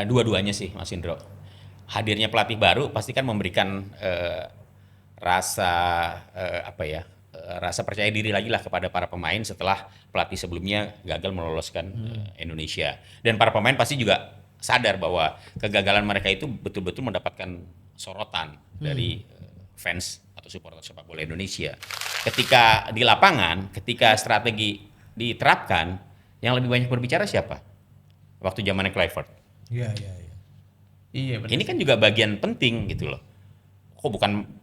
Dua-duanya sih, Mas Indro. Hadirnya pelatih baru pasti kan memberikan rasa rasa percaya diri lagi lah kepada para pemain setelah pelatih sebelumnya gagal meloloskan Indonesia. Dan para pemain pasti juga sadar bahwa kegagalan mereka itu betul-betul mendapatkan sorotan dari fans atau supporter sepak bola Indonesia. Ketika di lapangan, ketika strategi diterapkan, yang lebih banyak berbicara siapa? Waktu zamannya Kluivert. Iya. Iya benar. Ini kan juga bagian penting gitu loh. Kok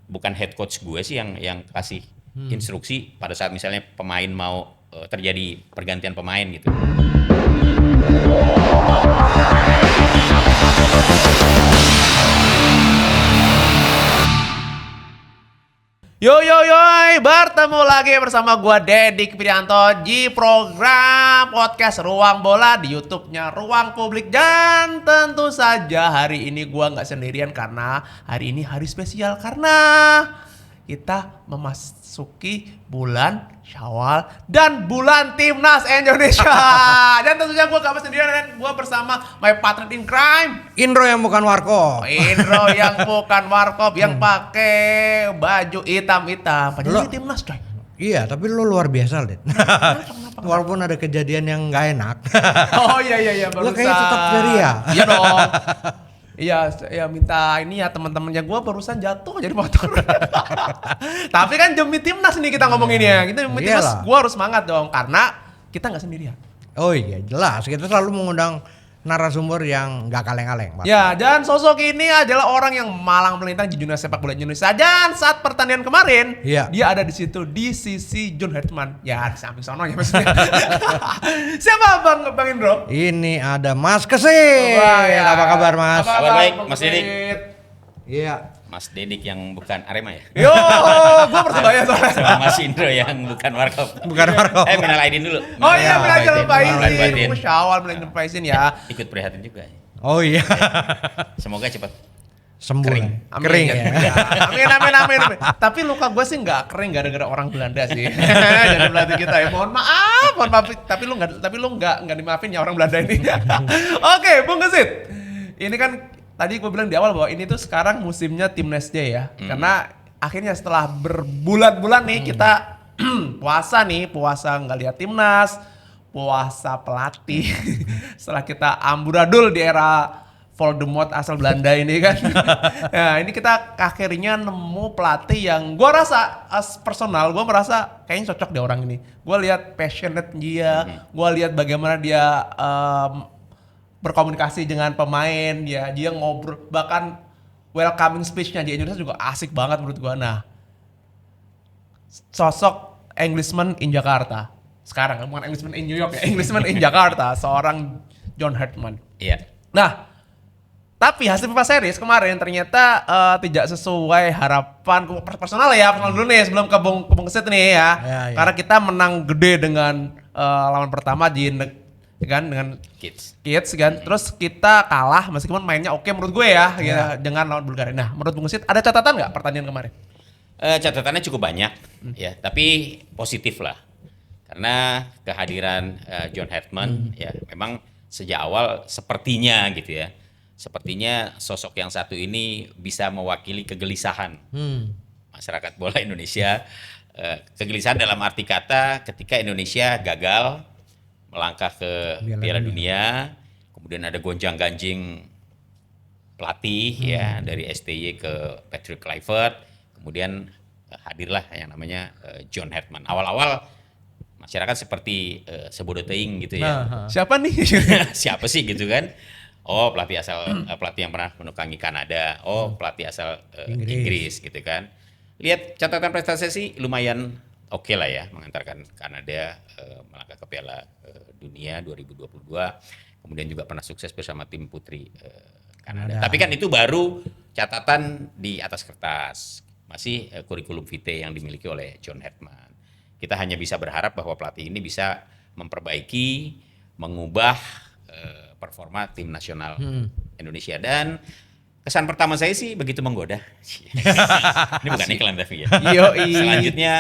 bukan head coach gue sih yang kasih instruksi pada saat misalnya pemain mau terjadi pergantian pemain gitu. Bertemu lagi bersama gua Dedik Prianto di program podcast Ruang Bola di YouTube-nya Ruang Publik. Dan tentu saja hari ini gua nggak sendirian karena hari ini hari spesial karena kita memasuki bulan Syawal dan bulan Timnas Indonesia. Dan tentunya gue gak sendirian, dan gue bersama my partner in crime, Indro yang bukan Warkop. Indro yang bukan Warkop, yang pakai baju hitam-hitam. Padahal ini Timnas coy. Iya, tapi lu luar biasa, Det. Walaupun ada kejadian yang gak enak. Oh iya Lu kayaknya tetap ceria. Iya dong. Iya, ya minta ini ya teman-temannya gue barusan jatuh jadi motor. Tapi kan demi Timnas nih kita ngomongin ya. Kita demi Timnas, gue harus semangat dong karena kita nggak sendirian. Oh iya, jelas. Kita selalu mengundang narasumber yang nggak kaleng-kaleng. Ya, dan sosok ini adalah orang yang malang melintang di dunia sepak bola Indonesia. Dan saat pertandingan kemarin, dia ada di situ di sisi John Hartman. Ya, di samping sono ya maksudnya. Siapa Bang Indro? Ini ada Mas Kesit. Apa kabar, Mas? Kabar baik, Mas Dedik. Iya. Mas Dedik yang bukan Arema ya? Yo, gua Persebaya soalnya. Sama Mas Indro yang bukan Warkop. Bukan Warkop. Minal aidin dulu. Oh iya, minal aidin. aidin. Syawal minal aidin ya. Ikut prihatin juga. Oh iya. Semoga cepat sembuh. Kering. Kering ya. Amin. Tapi luka gue sih nggak kering gara-gara orang Belanda sih. Jadi pelatih kita ya. Mohon maaf. Tapi lu nggak dimaafin ya orang Belanda ini. Oke, Bung Kesit. Ini kan tadi gue bilang di awal bahwa ini tuh sekarang musimnya Timnas J ya. Karena akhirnya setelah berbulan-bulan nih kita puasa nggak lihat Timnas, puasa pelatih. Setelah kita amburadul di era Voldemort asal Belanda ini kan. Nah, ini kita akhirnya nemu pelatih yang gue rasa as personal, gue merasa kayaknya cocok deh orang ini. Gue lihat passionate dia, gue lihat bagaimana dia berkomunikasi dengan pemain, ya dia ngobrol, bahkan welcoming speech-nya di Indonesia juga asik banget menurut gue. Nah, sosok Englishman in Jakarta sekarang, bukan Englishman in New York ya, Englishman in Jakarta, seorang John Hartman. Iya. Nah, tapi hasil FIFA Series kemarin ternyata tidak sesuai harapan personal dulu nih sebelum ke Bung Kesit nih ya. Karena kita menang gede dengan lawan pertama kan dengan Kids kan. Terus kita kalah meskipun mainnya oke menurut gue ya dengan lawan Bulgaria. Nah, menurut Bung Kesit ada catatan nggak pertandingan kemarin? Catatannya cukup banyak ya, tapi positif lah. Karena kehadiran John Hartman ya memang sejak awal sepertinya gitu ya. Sepertinya sosok yang satu ini bisa mewakili kegelisahan masyarakat bola Indonesia. Kegelisahan dalam arti kata ketika Indonesia gagal melangkah ke Piala Dunia, kemudian ada gonjang-ganjing pelatih ya dari STY ke Patrick Kluivert, kemudian hadirlah yang namanya John Hartman. Awal-awal masyarakat seperti sebodoh teing gitu ya. Siapa nih? Siapa sih gitu kan? Oh, pelatih yang pernah menukangi Kanada. Oh, pelatih asal Inggris gitu kan. Lihat catatan prestasi sih lumayan oke lah ya, mengantarkan Kanada melangkah ke Piala Dunia 2022. Kemudian juga pernah sukses bersama tim putri Kanada. Tapi kan itu baru catatan di atas kertas. Masih kurikulum vitae yang dimiliki oleh John Hartman. Kita hanya bisa berharap bahwa pelatih ini bisa memperbaiki, mengubah performa tim nasional Indonesia. Dan kesan pertama saya sih begitu menggoda. Ini bukan iklan tapi ya. Selanjutnya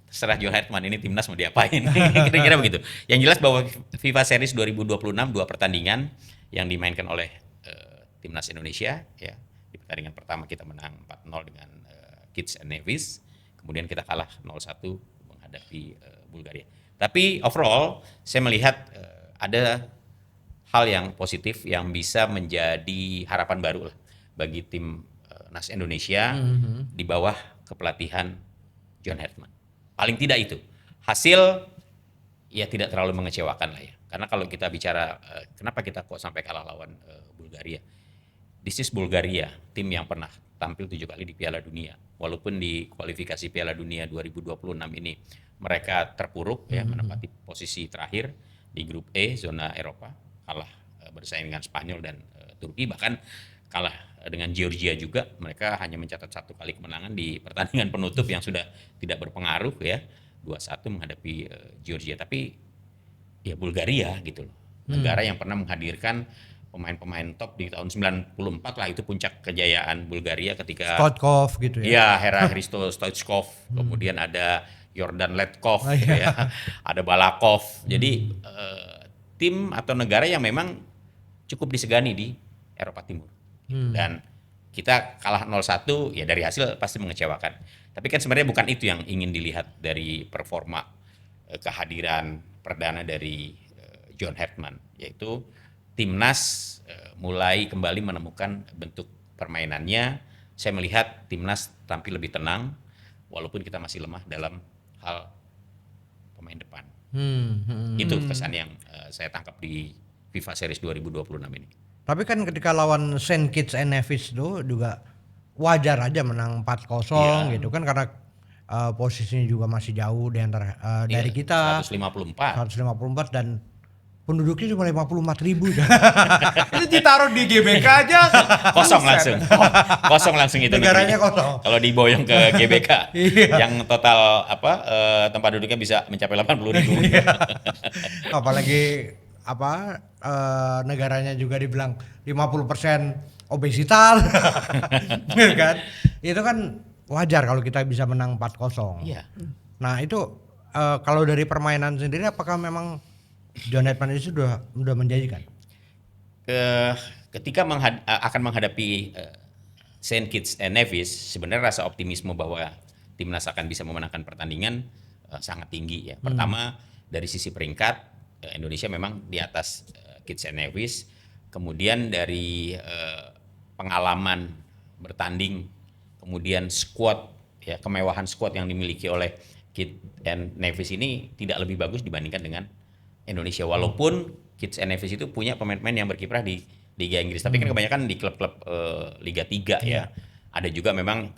setelah John Hartman ini timnas mau diapain? Kira-kira begitu. Yang jelas bahwa FIFA Series 2026 2 pertandingan yang dimainkan oleh timnas Indonesia ya. Di pertandingan pertama kita menang 4-0 dengan Kitts and Nevis, kemudian kita kalah 0-1 menghadapi Bulgaria. Tapi overall saya melihat ada hal yang positif yang bisa menjadi harapan baru lah bagi tim Nas Indonesia di bawah kepelatihan John Hertman. Paling tidak itu hasil ya tidak terlalu mengecewakan lah ya. Karena kalau kita bicara kenapa kita kok sampai kalah lawan Bulgaria. This is Bulgaria, tim yang pernah tampil 7 kali di Piala Dunia. Walaupun di kualifikasi Piala Dunia 2026 ini mereka terpuruk ya menempati posisi terakhir di grup E zona Eropa, kalah bersaing dengan Spanyol dan Turki, bahkan kalah dengan Georgia juga. Mereka hanya mencatat 1 kali kemenangan di pertandingan penutup yang sudah tidak berpengaruh ya, 2-1 menghadapi Georgia. Tapi ya Bulgaria gitu loh, negara yang pernah menghadirkan pemain-pemain top di tahun 94 lah, itu puncak kejayaan Bulgaria ketika Stoichkov gitu ya. ya Hera Hristo Stoichkov, kemudian ada Yordan Letkov gitu ya, ada Balakov. Jadi tim atau negara yang memang cukup disegani di Eropa Timur. Dan kita kalah 0-1 ya, dari hasil pasti mengecewakan. Tapi kan sebenarnya bukan itu yang ingin dilihat dari performa kehadiran perdana dari John Hertman, yaitu timnas mulai kembali menemukan bentuk permainannya. Saya melihat timnas tampil lebih tenang walaupun kita masih lemah dalam hal pemain depan. Itu kesan yang saya tangkap di FIFA Series 2026 ini. Tapi kan ketika lawan Saint Kitts and Nevis itu juga wajar aja menang 4-0 gitu kan, karena posisinya juga masih jauh di antara dari kita 154 dan penduduknya cuma 54.000. Itu ditaruh di GBK aja kosong langsung. Kosong langsung itu negaranya negeri. kosong. Kalau diboyong ke GBK yang total tempat duduknya bisa mencapai 80.000. Apalagi negaranya juga dibilang 50% obesitas. Kan? Itu kan wajar kalau kita bisa menang 4-0. Iya. Nah, itu kalau dari permainan sendiri apakah memang John Hertman itu sudah menjanjikan? Ketika akan menghadapi Saint Kitts and Nevis, sebenarnya rasa optimisme bahwa timnas akan bisa memenangkan pertandingan sangat tinggi ya. Pertama dari sisi peringkat Indonesia memang di atas Kitts and Nevis. Kemudian dari pengalaman bertanding, kemudian squad ya, kemewahan squad yang dimiliki oleh Kitts and Nevis ini tidak lebih bagus dibandingkan dengan Indonesia, walaupun Kitts and Nevis itu punya pemain-pemain yang berkiprah di Liga Inggris, tapi kan kebanyakan di klub-klub Liga 3 ya. Ada juga memang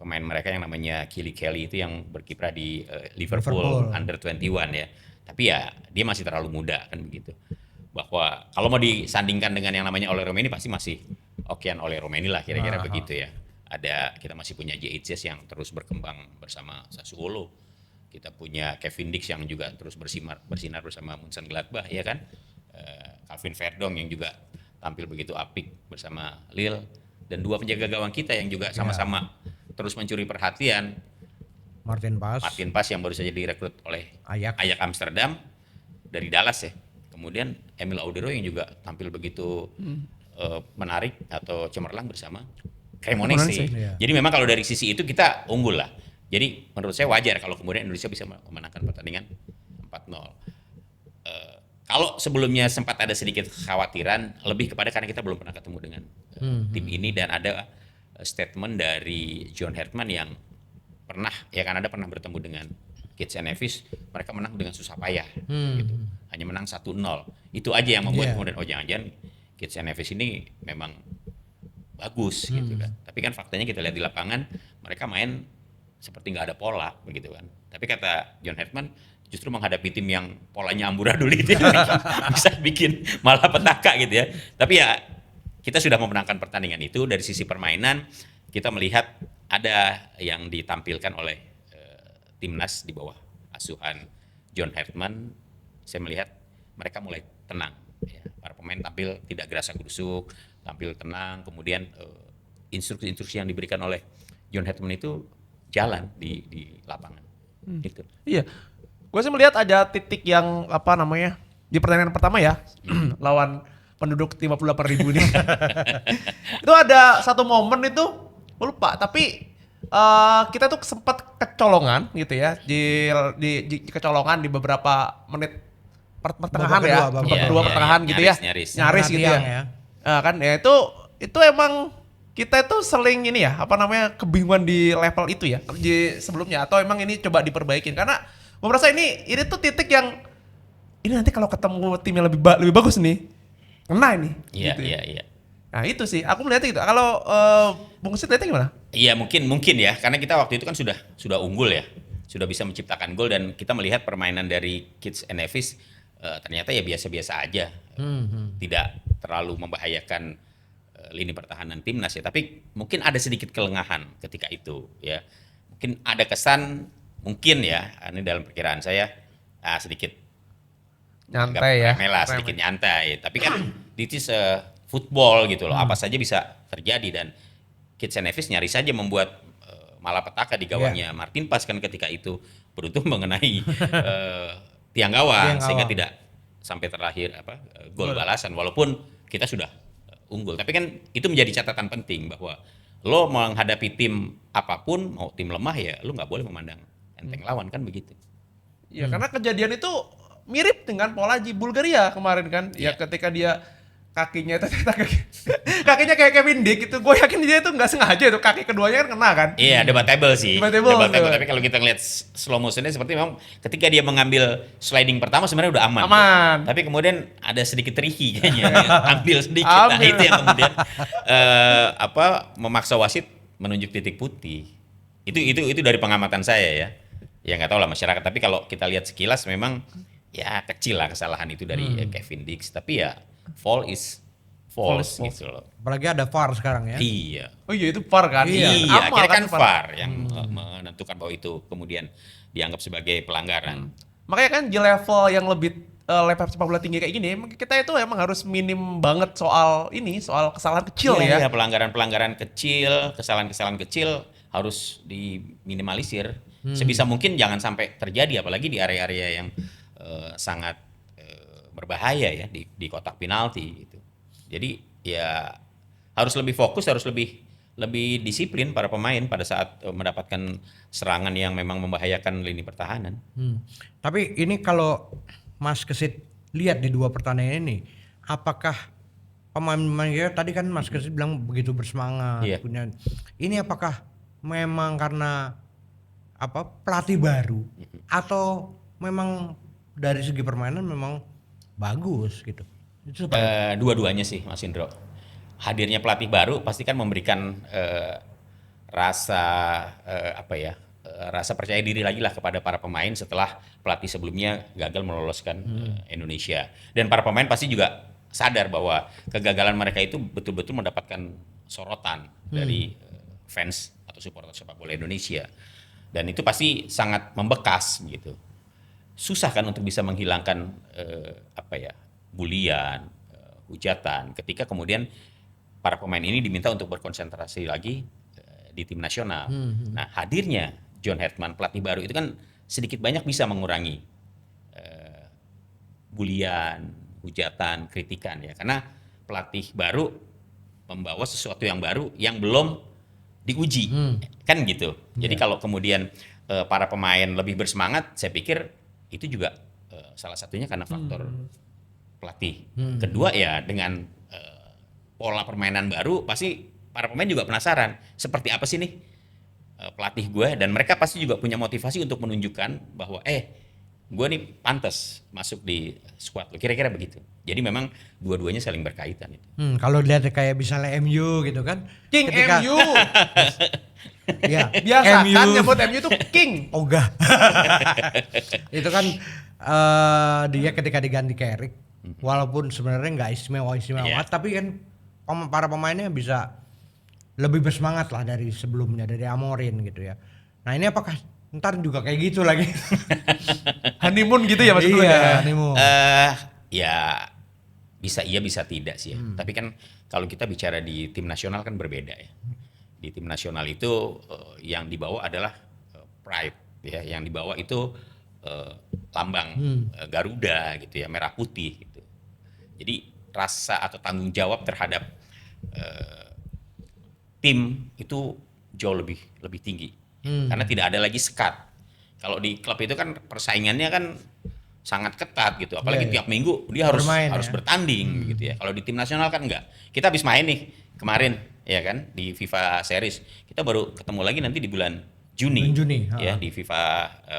pemain mereka yang namanya Killy Kelly itu yang berkiprah di Liverpool Under 21 ya. Tapi ya dia masih terlalu muda kan begitu. Bahwa kalau mau disandingkan dengan yang namanya Ole Romeni pasti masih okean Ole Romeni lah kira-kira begitu ya. Kita masih punya JHS yang terus berkembang bersama Sassuolo. Kita punya Kevin Dix yang juga terus bersinar bersama Mönchengladbach ya kan. Calvin Verdong yang juga tampil begitu apik bersama Lille, dan 2 penjaga gawang kita yang juga sama-sama terus mencuri perhatian. Martin Pas yang baru saja direkrut oleh Ajax Amsterdam dari Dallas ya. Kemudian Emil Audero yang juga tampil begitu menarik atau cemerlang bersama Cremonese. Jadi memang kalau dari sisi itu kita unggul lah. Jadi menurut saya wajar kalau kemudian Indonesia bisa memenangkan pertandingan 4-0. Kalau sebelumnya sempat ada sedikit kekhawatiran, lebih kepada karena kita belum pernah ketemu dengan tim ini, dan ada statement dari John Hertman yang pernah, ya Kanada pernah bertemu dengan Kitts and Nevis, mereka menang dengan susah payah, gitu. Hanya menang 1-0. Itu aja yang membuat kemudian jangan-jangan Kitts and Nevis ini memang bagus gitu kan. Tapi kan faktanya kita lihat di lapangan, mereka main seperti nggak ada pola begitu kan. Tapi kata John Hertman, justru menghadapi tim yang polanya amburadul itu bisa bikin malah petaka gitu ya. Tapi ya kita sudah memenangkan pertandingan itu. Dari sisi permainan kita melihat ada yang ditampilkan oleh timnas di bawah asuhan John Hertman. Saya melihat mereka mulai tenang ya. Para pemain tampil tidak gerasa-gerusuk, tampil tenang. Kemudian instruksi-instruksi yang diberikan oleh John Hertman itu jalan di lapangan gitu. Iya, gue sih melihat ada titik yang di pertandingan pertama ya lawan penduduk 58.000 nih. Itu ada satu momen itu, gue lupa, tapi kita tuh sempat kecolongan gitu ya, di kecolongan di beberapa menit pertengahan ya, babak kedua pertengahan gitu ya, nyaris gitu ya. Kan ya itu emang kita itu seling ini ya, apa namanya, kebingungan di level itu ya, di sebelumnya, atau emang ini coba diperbaikin karena gue merasa ini tuh titik yang ini nanti kalau ketemu tim yang lebih bagus nih, kena ini. Iya, gitu. iya. Nah itu sih, aku melihatnya gitu. Kalau Bung Sid lihatnya gimana? Iya mungkin ya, karena kita waktu itu kan sudah unggul ya, sudah bisa menciptakan gol dan kita melihat permainan dari Kitts and Nevis ternyata ya biasa-biasa aja, tidak terlalu membahayakan lini pertahanan timnas ya, tapi mungkin ada sedikit kelengahan ketika itu ya, mungkin ada kesan mungkin ya, ini dalam perkiraan saya sedikit nyantai ya, sedikit nyantai, tapi kan this is football gitu loh, apa saja bisa terjadi dan Kitts and Nevis nyaris saja membuat malapetaka di gawangnya Martin Pas kan ketika itu beruntung mengenai tiang gawang sehingga tidak sampai terakhir gol balasan walaupun kita sudah unggul. Tapi kan itu menjadi catatan penting bahwa lo menghadapi tim apapun, mau tim lemah ya lo nggak boleh memandang enteng lawan kan begitu. Ya karena kejadian itu mirip dengan pola di Bulgaria kemarin kan, ya ketika dia kakinya kayak Kevin Dick itu, gue yakin dia itu nggak sengaja itu kaki keduanya kan kena kan. Iya, debatable sih. Debatable. Tapi kalau kita ngeliat slow motionnya seperti memang ketika dia mengambil sliding pertama sebenarnya udah aman. Tapi kemudian ada sedikit tricky kayaknya, ambil sedikit. Nah itu yang kemudian memaksa wasit menunjuk titik putih. Itu dari pengamatan saya ya. Ya nggak tahu lah masyarakat. Tapi kalau kita lihat sekilas memang ya kecil lah kesalahan itu dari Kevin Dick. Tapi ya fall is false gitu loh. Apalagi ada VAR sekarang ya. Iya. Oh iya itu VAR kan? Iya, akhirnya kan VAR yang menentukan bahwa itu kemudian dianggap sebagai pelanggaran. Makanya kan di level yang lebih level sepak bola tinggi kayak gini, kita itu emang harus minim banget soal kesalahan kecil ya. Iya, pelanggaran kecil, kesalahan kecil harus diminimalisir. Sebisa mungkin jangan sampai terjadi, apalagi di area-area yang sangat berbahaya ya di kotak penalti gitu. Jadi ya harus lebih fokus, harus lebih disiplin para pemain pada saat mendapatkan serangan yang memang membahayakan lini pertahanan. Tapi ini kalau Mas Kesit lihat di dua pertandingan ini, apakah pemain-pemain tadi kan Mas Kesit bilang begitu bersemangat punya. Ini apakah memang karena pelatih baru atau memang dari segi permainan memang bagus gitu? Dua-duanya sih Mas Indro. Hadirnya pelatih baru pasti kan memberikan rasa rasa percaya diri lagi lah kepada para pemain setelah pelatih sebelumnya gagal meloloskan Indonesia. Dan para pemain pasti juga sadar bahwa kegagalan mereka itu betul-betul mendapatkan sorotan dari fans atau supporter sepak bola Indonesia. Dan itu pasti sangat membekas gitu. Susah kan untuk bisa menghilangkan bulian, hujatan ketika kemudian para pemain ini diminta untuk berkonsentrasi lagi di tim nasional. Nah, hadirnya John Hertman pelatih baru itu kan sedikit banyak bisa mengurangi bulian, hujatan, kritikan ya. Karena pelatih baru membawa sesuatu yang baru yang belum diuji. Kan gitu. Jadi kalau kemudian para pemain lebih bersemangat, saya pikir itu juga salah satunya karena faktor pelatih. Kedua ya dengan pola permainan baru pasti para pemain juga penasaran seperti apa sih nih pelatih gue, dan mereka pasti juga punya motivasi untuk menunjukkan bahwa gue nih pantas masuk di squad lo, kira-kira begitu. Jadi memang dua-duanya saling berkaitan itu. Kalau lihat kayak misalnya MU gitu kan, King ketika, MU. Ya, biasa MU. Kan nyebut MU tuh King. Ogah. Itu kan dia ketika diganti Carrick, walaupun sebenarnya nggak istimewa tapi kan para pemainnya bisa lebih bersemangat lah dari sebelumnya, dari Amorin gitu ya. Nah ini apakah ntar juga kayak gitu lagi? Honeymoon gitu ya maksudnya? Iya, honeymoon. Ya bisa iya bisa tidak sih ya. Tapi kan kalau kita bicara di tim nasional kan berbeda ya. Di tim nasional itu yang dibawa adalah pride ya, yang dibawa itu lambang Garuda gitu ya, merah putih gitu. Jadi rasa atau tanggung jawab terhadap tim itu jauh lebih tinggi. Karena tidak ada lagi sekat. Kalau di klub itu kan persaingannya kan sangat ketat gitu. Apalagi tiap minggu dia harus bertanding gitu ya. Kalau di tim nasional kan enggak. Kita habis main nih kemarin ya kan di FIFA Series. Kita baru ketemu lagi nanti di bulan Juni ya di FIFA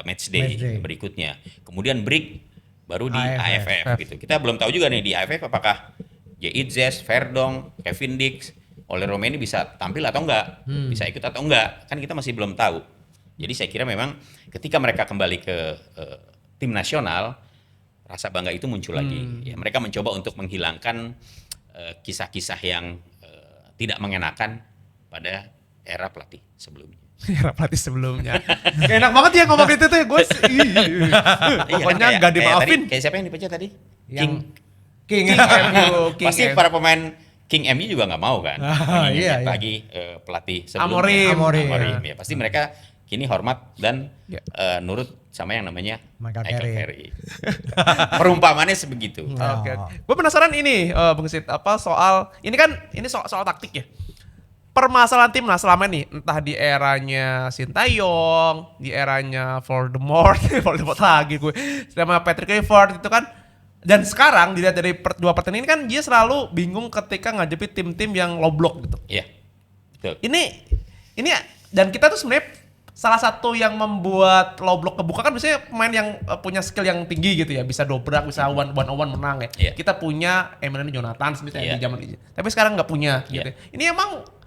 Matchday berikutnya. Kemudian break baru di AFF gitu. Kita belum tahu juga nih di AFF apakah Jeitzes, Verdong, Kevin Dix, Ole Romeni bisa tampil atau enggak, bisa ikut atau enggak, kan kita masih belum tahu. Jadi saya kira memang ketika mereka kembali ke tim nasional, rasa bangga itu muncul lagi. Ya, mereka mencoba untuk menghilangkan kisah-kisah yang tidak mengenakan pada era pelatih sebelumnya. Era pelatih sebelumnya. Enak banget ya ngomong itu tuh, gue pokoknya nggak dimaafin. Kayak siapa yang dipecat tadi? King MU. Pasti para pemain King MU juga nggak mau kan? Iya. Lagi pelatih sebelumnya. Amorim. Ya, pasti mereka kini hormat dan nurut sama yang namanya Michael Carey. Perumpamannya sebegitu. Oke. Gue penasaran ini, Bung Sid, soal ini kan soal taktik ya. Permasalahan timnas selama ini, entah di eranya Sintayong, di eranya Voldemort lagi gue, sama Patrick Kluivert itu kan, dan sekarang dilihat dari dua pertandingan ini kan dia selalu bingung ketika ngadepi tim-tim yang low block gitu. Iya, betul. Ini dan kita tuh sebenarnya salah satu yang membuat low block kebuka kan biasanya pemain yang punya skill yang tinggi gitu ya, bisa dobrak, bisa one on one menang ya. Yeah. Kita punya Emiliano Jonathan di zaman ini, tapi sekarang nggak punya. Gitu. Ini emang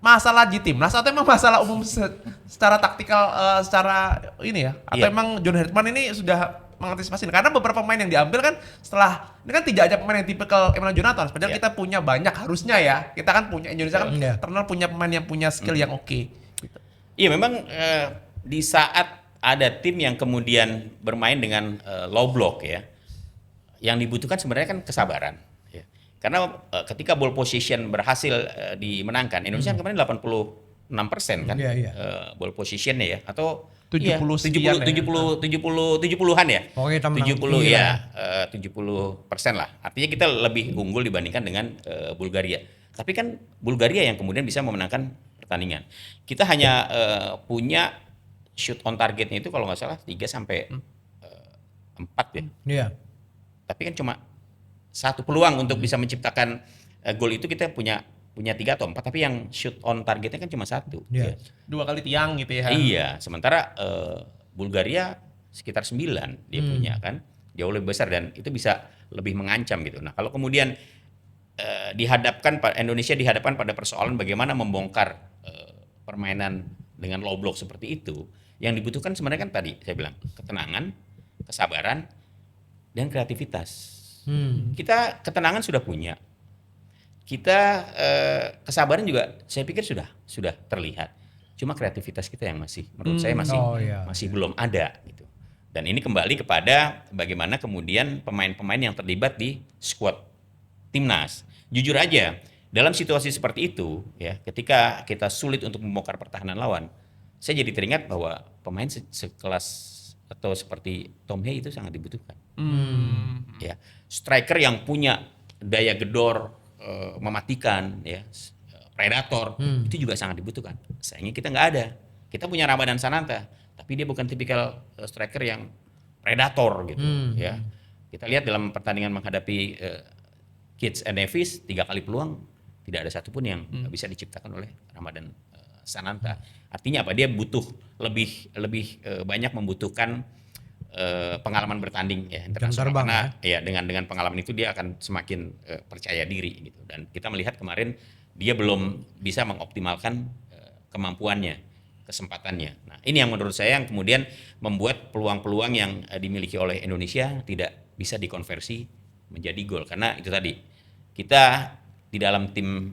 masalah di timnas atau emang masalah umum secara taktikal secara ini ya? Atau emang John Herdman ini sudah mengantisipasi? Karena beberapa pemain yang diambil kan setelah ini kan tidak ada pemain yang tipikal Emiliano Jonathan. Padahal kita punya banyak harusnya ya. Kita kan punya Indonesia kan terkenal punya pemain yang punya skill yang oke. Gitu. Iya memang di saat ada tim yang kemudian bermain dengan low block ya, yang dibutuhkan sebenarnya kan kesabaran. Karena ketika ball position berhasil dimenangkan, Indonesia kemarin 86% kan ball positionnya ya, atau 70-an ya, 70 ya, 70% lah. Artinya kita lebih unggul dibandingkan dengan Bulgaria. Tapi kan Bulgaria yang kemudian bisa memenangkan pertandingan. Kita hanya punya shoot on targetnya itu kalau nggak salah 3 sampai 4 ya. Iya. Tapi kan cuma satu peluang untuk bisa menciptakan gol itu kita punya 3 atau 4, tapi yang shoot on targetnya kan cuma 1. Yeah. 2 kali tiang gitu ya. Iya, sementara Bulgaria sekitar 9 dia punya kan, jauh lebih besar dan itu bisa lebih mengancam gitu. Nah kalau kemudian Indonesia dihadapkan pada persoalan bagaimana membongkar permainan dengan low block seperti itu, yang dibutuhkan sebenarnya kan tadi saya bilang ketenangan, kesabaran, dan kreativitas. Kita ketenangan sudah punya, kita kesabaran juga saya pikir sudah terlihat. Cuma kreativitas kita yang menurut saya masih belum ada gitu. Dan ini kembali kepada bagaimana kemudian pemain-pemain yang terlibat di squad timnas. Jujur aja, dalam situasi seperti itu ya, ketika kita sulit untuk membongkar pertahanan lawan, saya jadi teringat bahwa pemain sekelas atau seperti Tom Hey itu sangat dibutuhkan. Ya, striker yang punya daya gedor mematikan ya, predator itu juga sangat dibutuhkan. Sayangnya kita nggak ada. Kita punya Ramadan Sananta, tapi dia bukan tipikal striker yang predator gitu ya. Kita lihat dalam pertandingan menghadapi Kitts and Nevis 3 kali peluang tidak ada satupun yang bisa diciptakan oleh Ramadan Sananta. Artinya apa? Dia butuh lebih banyak membutuhkan pengalaman bertanding ya internasional, karena ya dengan pengalaman itu dia akan semakin percaya diri gitu. Dan kita melihat kemarin dia belum bisa mengoptimalkan kemampuannya, kesempatannya. Nah ini yang menurut saya yang kemudian membuat peluang-peluang yang dimiliki oleh Indonesia tidak bisa dikonversi menjadi gol, karena itu tadi kita di dalam tim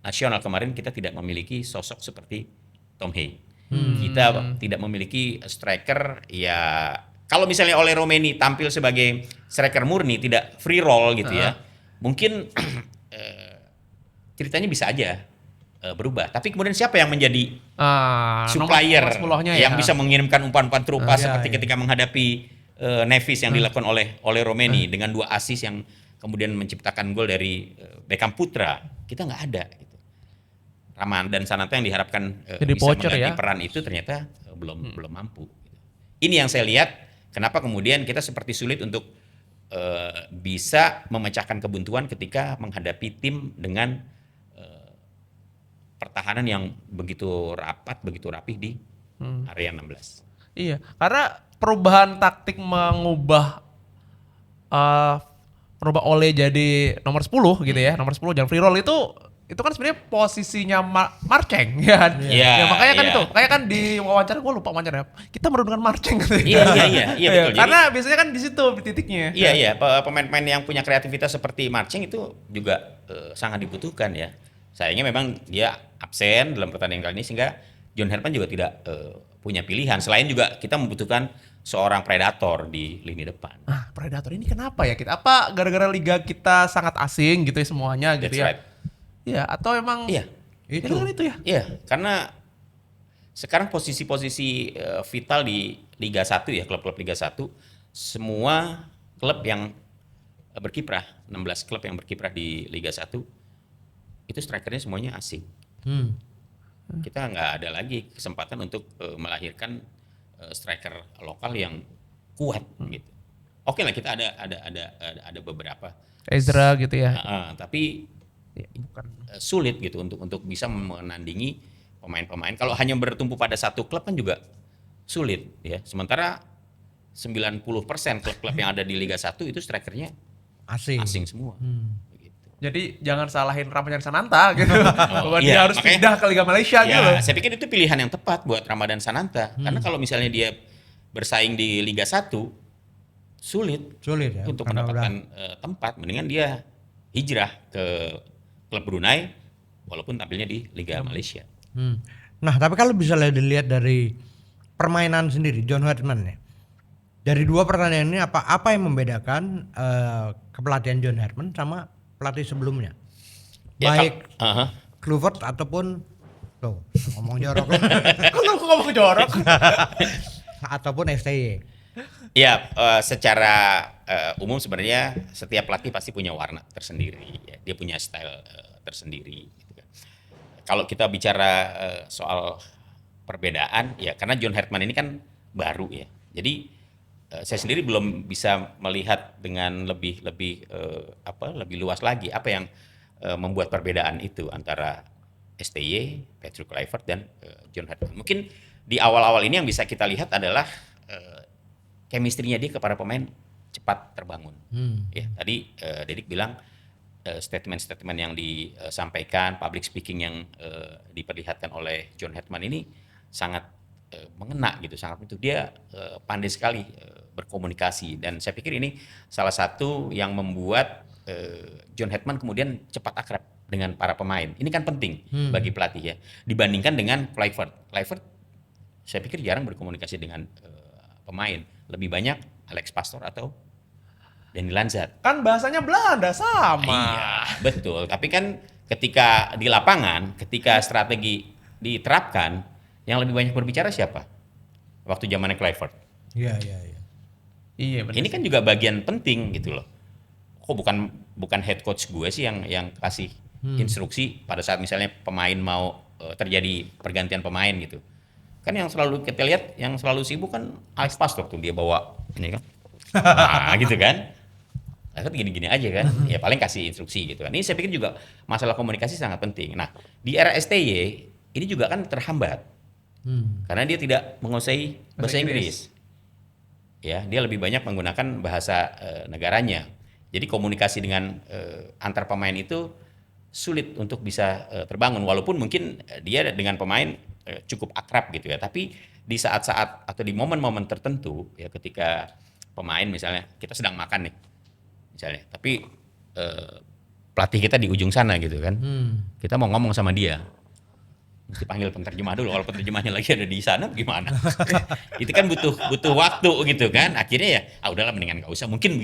nasional kemarin kita tidak memiliki sosok seperti Tom Hey. Kita tidak memiliki striker ya, kalau misalnya Ole Romeni tampil sebagai striker murni tidak free roll gitu ya, mungkin ceritanya bisa aja berubah. Tapi kemudian siapa yang menjadi supplier yang bisa mengirimkan umpan-umpan terupas seperti ketika menghadapi Nevis yang dilakukan oleh Romeni dengan 2 assist yang kemudian menciptakan gol dari Beckham Putra, kita nggak ada. Gitu. Ramadan Sananta yang diharapkan bisa mengganti peran itu ternyata belum mampu. Gitu. Ini yang saya lihat kenapa kemudian kita seperti sulit untuk bisa memecahkan kebuntuan ketika menghadapi tim dengan pertahanan yang begitu rapat, begitu rapih di area 16. Iya, karena perubahan taktik mengubah Ole jadi nomor 10 gitu ya, nomor 10 jangan free roll itu kan sebenarnya posisinya Marceng ya kan. Ya, makanya kan itu, kayak kan di wawancara gue lupa wawancara kita menurunkan Marceng gitu. Iya betul. Karena biasanya kan di situ titiknya. Iya, pemain-pemain yang punya kreativitas seperti Marceng itu juga sangat dibutuhkan ya. Sayangnya memang dia absen dalam pertandingan kali ini sehingga John Herman juga tidak punya pilihan. Selain juga kita membutuhkan seorang predator di lini depan. Predator ini kenapa ya kita? Apa gara-gara liga kita sangat asing gitu ya semuanya gitu. That's ya? Right. Iya, atau emang itu ya? Iya, karena sekarang posisi-posisi vital di Liga 1 ya, klub-klub Liga 1, semua klub yang berkiprah, 16 klub yang berkiprah di Liga 1, itu strikernya semuanya asing. Kita nggak ada lagi kesempatan untuk melahirkan striker lokal yang kuat gitu. Oke lah, kita ada beberapa Ezra gitu ya. Tapi sulit gitu untuk bisa menandingi pemain-pemain. Kalau hanya bertumpu pada satu klub kan juga sulit ya. Sementara 90% klub-klub yang ada di Liga 1 itu strikernya asing semua. Jadi jangan salahin Ramadan Sananta gitu. Dia harus pindah ke Liga Malaysia gitu. Saya pikir itu pilihan yang tepat buat Ramadan Sananta. Karena kalau misalnya dia bersaing di Liga 1 sulit ya, untuk mendapatkan tempat. Mendingan dia hijrah ke klub Brunei walaupun tampilnya di Liga Malaysia. Nah, tapi kalau bisa dilihat dari permainan sendiri John Herman ya. Dari 2 pertandingan ini apa yang membedakan kepelatihan John Herman sama pelatih sebelumnya? Baik Kluivert ataupun ngomong jorok. Kalau ngomong jorok ataupun STY. Ya, secara umum sebenarnya setiap pelatih pasti punya warna tersendiri. Ya. Dia punya style tersendiri. Gitu kan. Kalau kita bicara soal perbedaan, ya karena John Herman ini kan baru ya. Jadi saya sendiri belum bisa melihat dengan lebih luas lagi apa yang membuat perbedaan itu antara STY, Patrick Kluivert dan John Herman. Mungkin di awal-awal ini yang bisa kita lihat adalah chemistry-nya dia kepada pemain cepat terbangun. Ya, tadi Dedik bilang statement-statement yang disampaikan, public speaking yang diperlihatkan oleh John Herman ini sangat mengena gitu, sangat itu dia pandai sekali berkomunikasi dan saya pikir ini salah satu yang membuat John Herman kemudian cepat akrab dengan para pemain. Ini kan penting bagi pelatih ya, dibandingkan dengan Kluivert. Kluivert saya pikir jarang berkomunikasi dengan pemain. Lebih banyak Alex Pastoor atau Danny Lanzat. Kan bahasanya Belanda sama. Iya, betul. Tapi kan ketika di lapangan, ketika strategi diterapkan, yang lebih banyak berbicara siapa? Waktu zamannya Kluivert. Iya. Iya, benar. Ini kan juga bagian penting gitu loh. Kok bukan head coach gue sih yang kasih instruksi pada saat misalnya pemain mau terjadi pergantian pemain gitu. Kan yang selalu kita lihat, yang selalu sibuk kan Alex Pastoor tuh, dia bawa ini kan. Nah gitu kan. Kan gini-gini aja kan. Ya paling kasih instruksi gitu kan. Ini saya pikir juga masalah komunikasi sangat penting. Nah di era STY ini juga kan terhambat. Karena dia tidak menguasai bahasa Inggris. Ya, dia lebih banyak menggunakan bahasa negaranya. Jadi komunikasi dengan antar pemain itu sulit untuk bisa terbangun. Walaupun mungkin dia dengan pemain cukup akrab gitu ya, tapi di saat-saat atau di momen-momen tertentu ya ketika pemain misalnya kita sedang makan nih misalnya, tapi pelatih kita di ujung sana gitu kan, kita mau ngomong sama dia mesti panggil penerjemah dulu, kalau penerjemahnya lagi ada di sana gimana? Itu kan butuh waktu gitu kan, akhirnya ya udahlah mendingan nggak usah, mungkin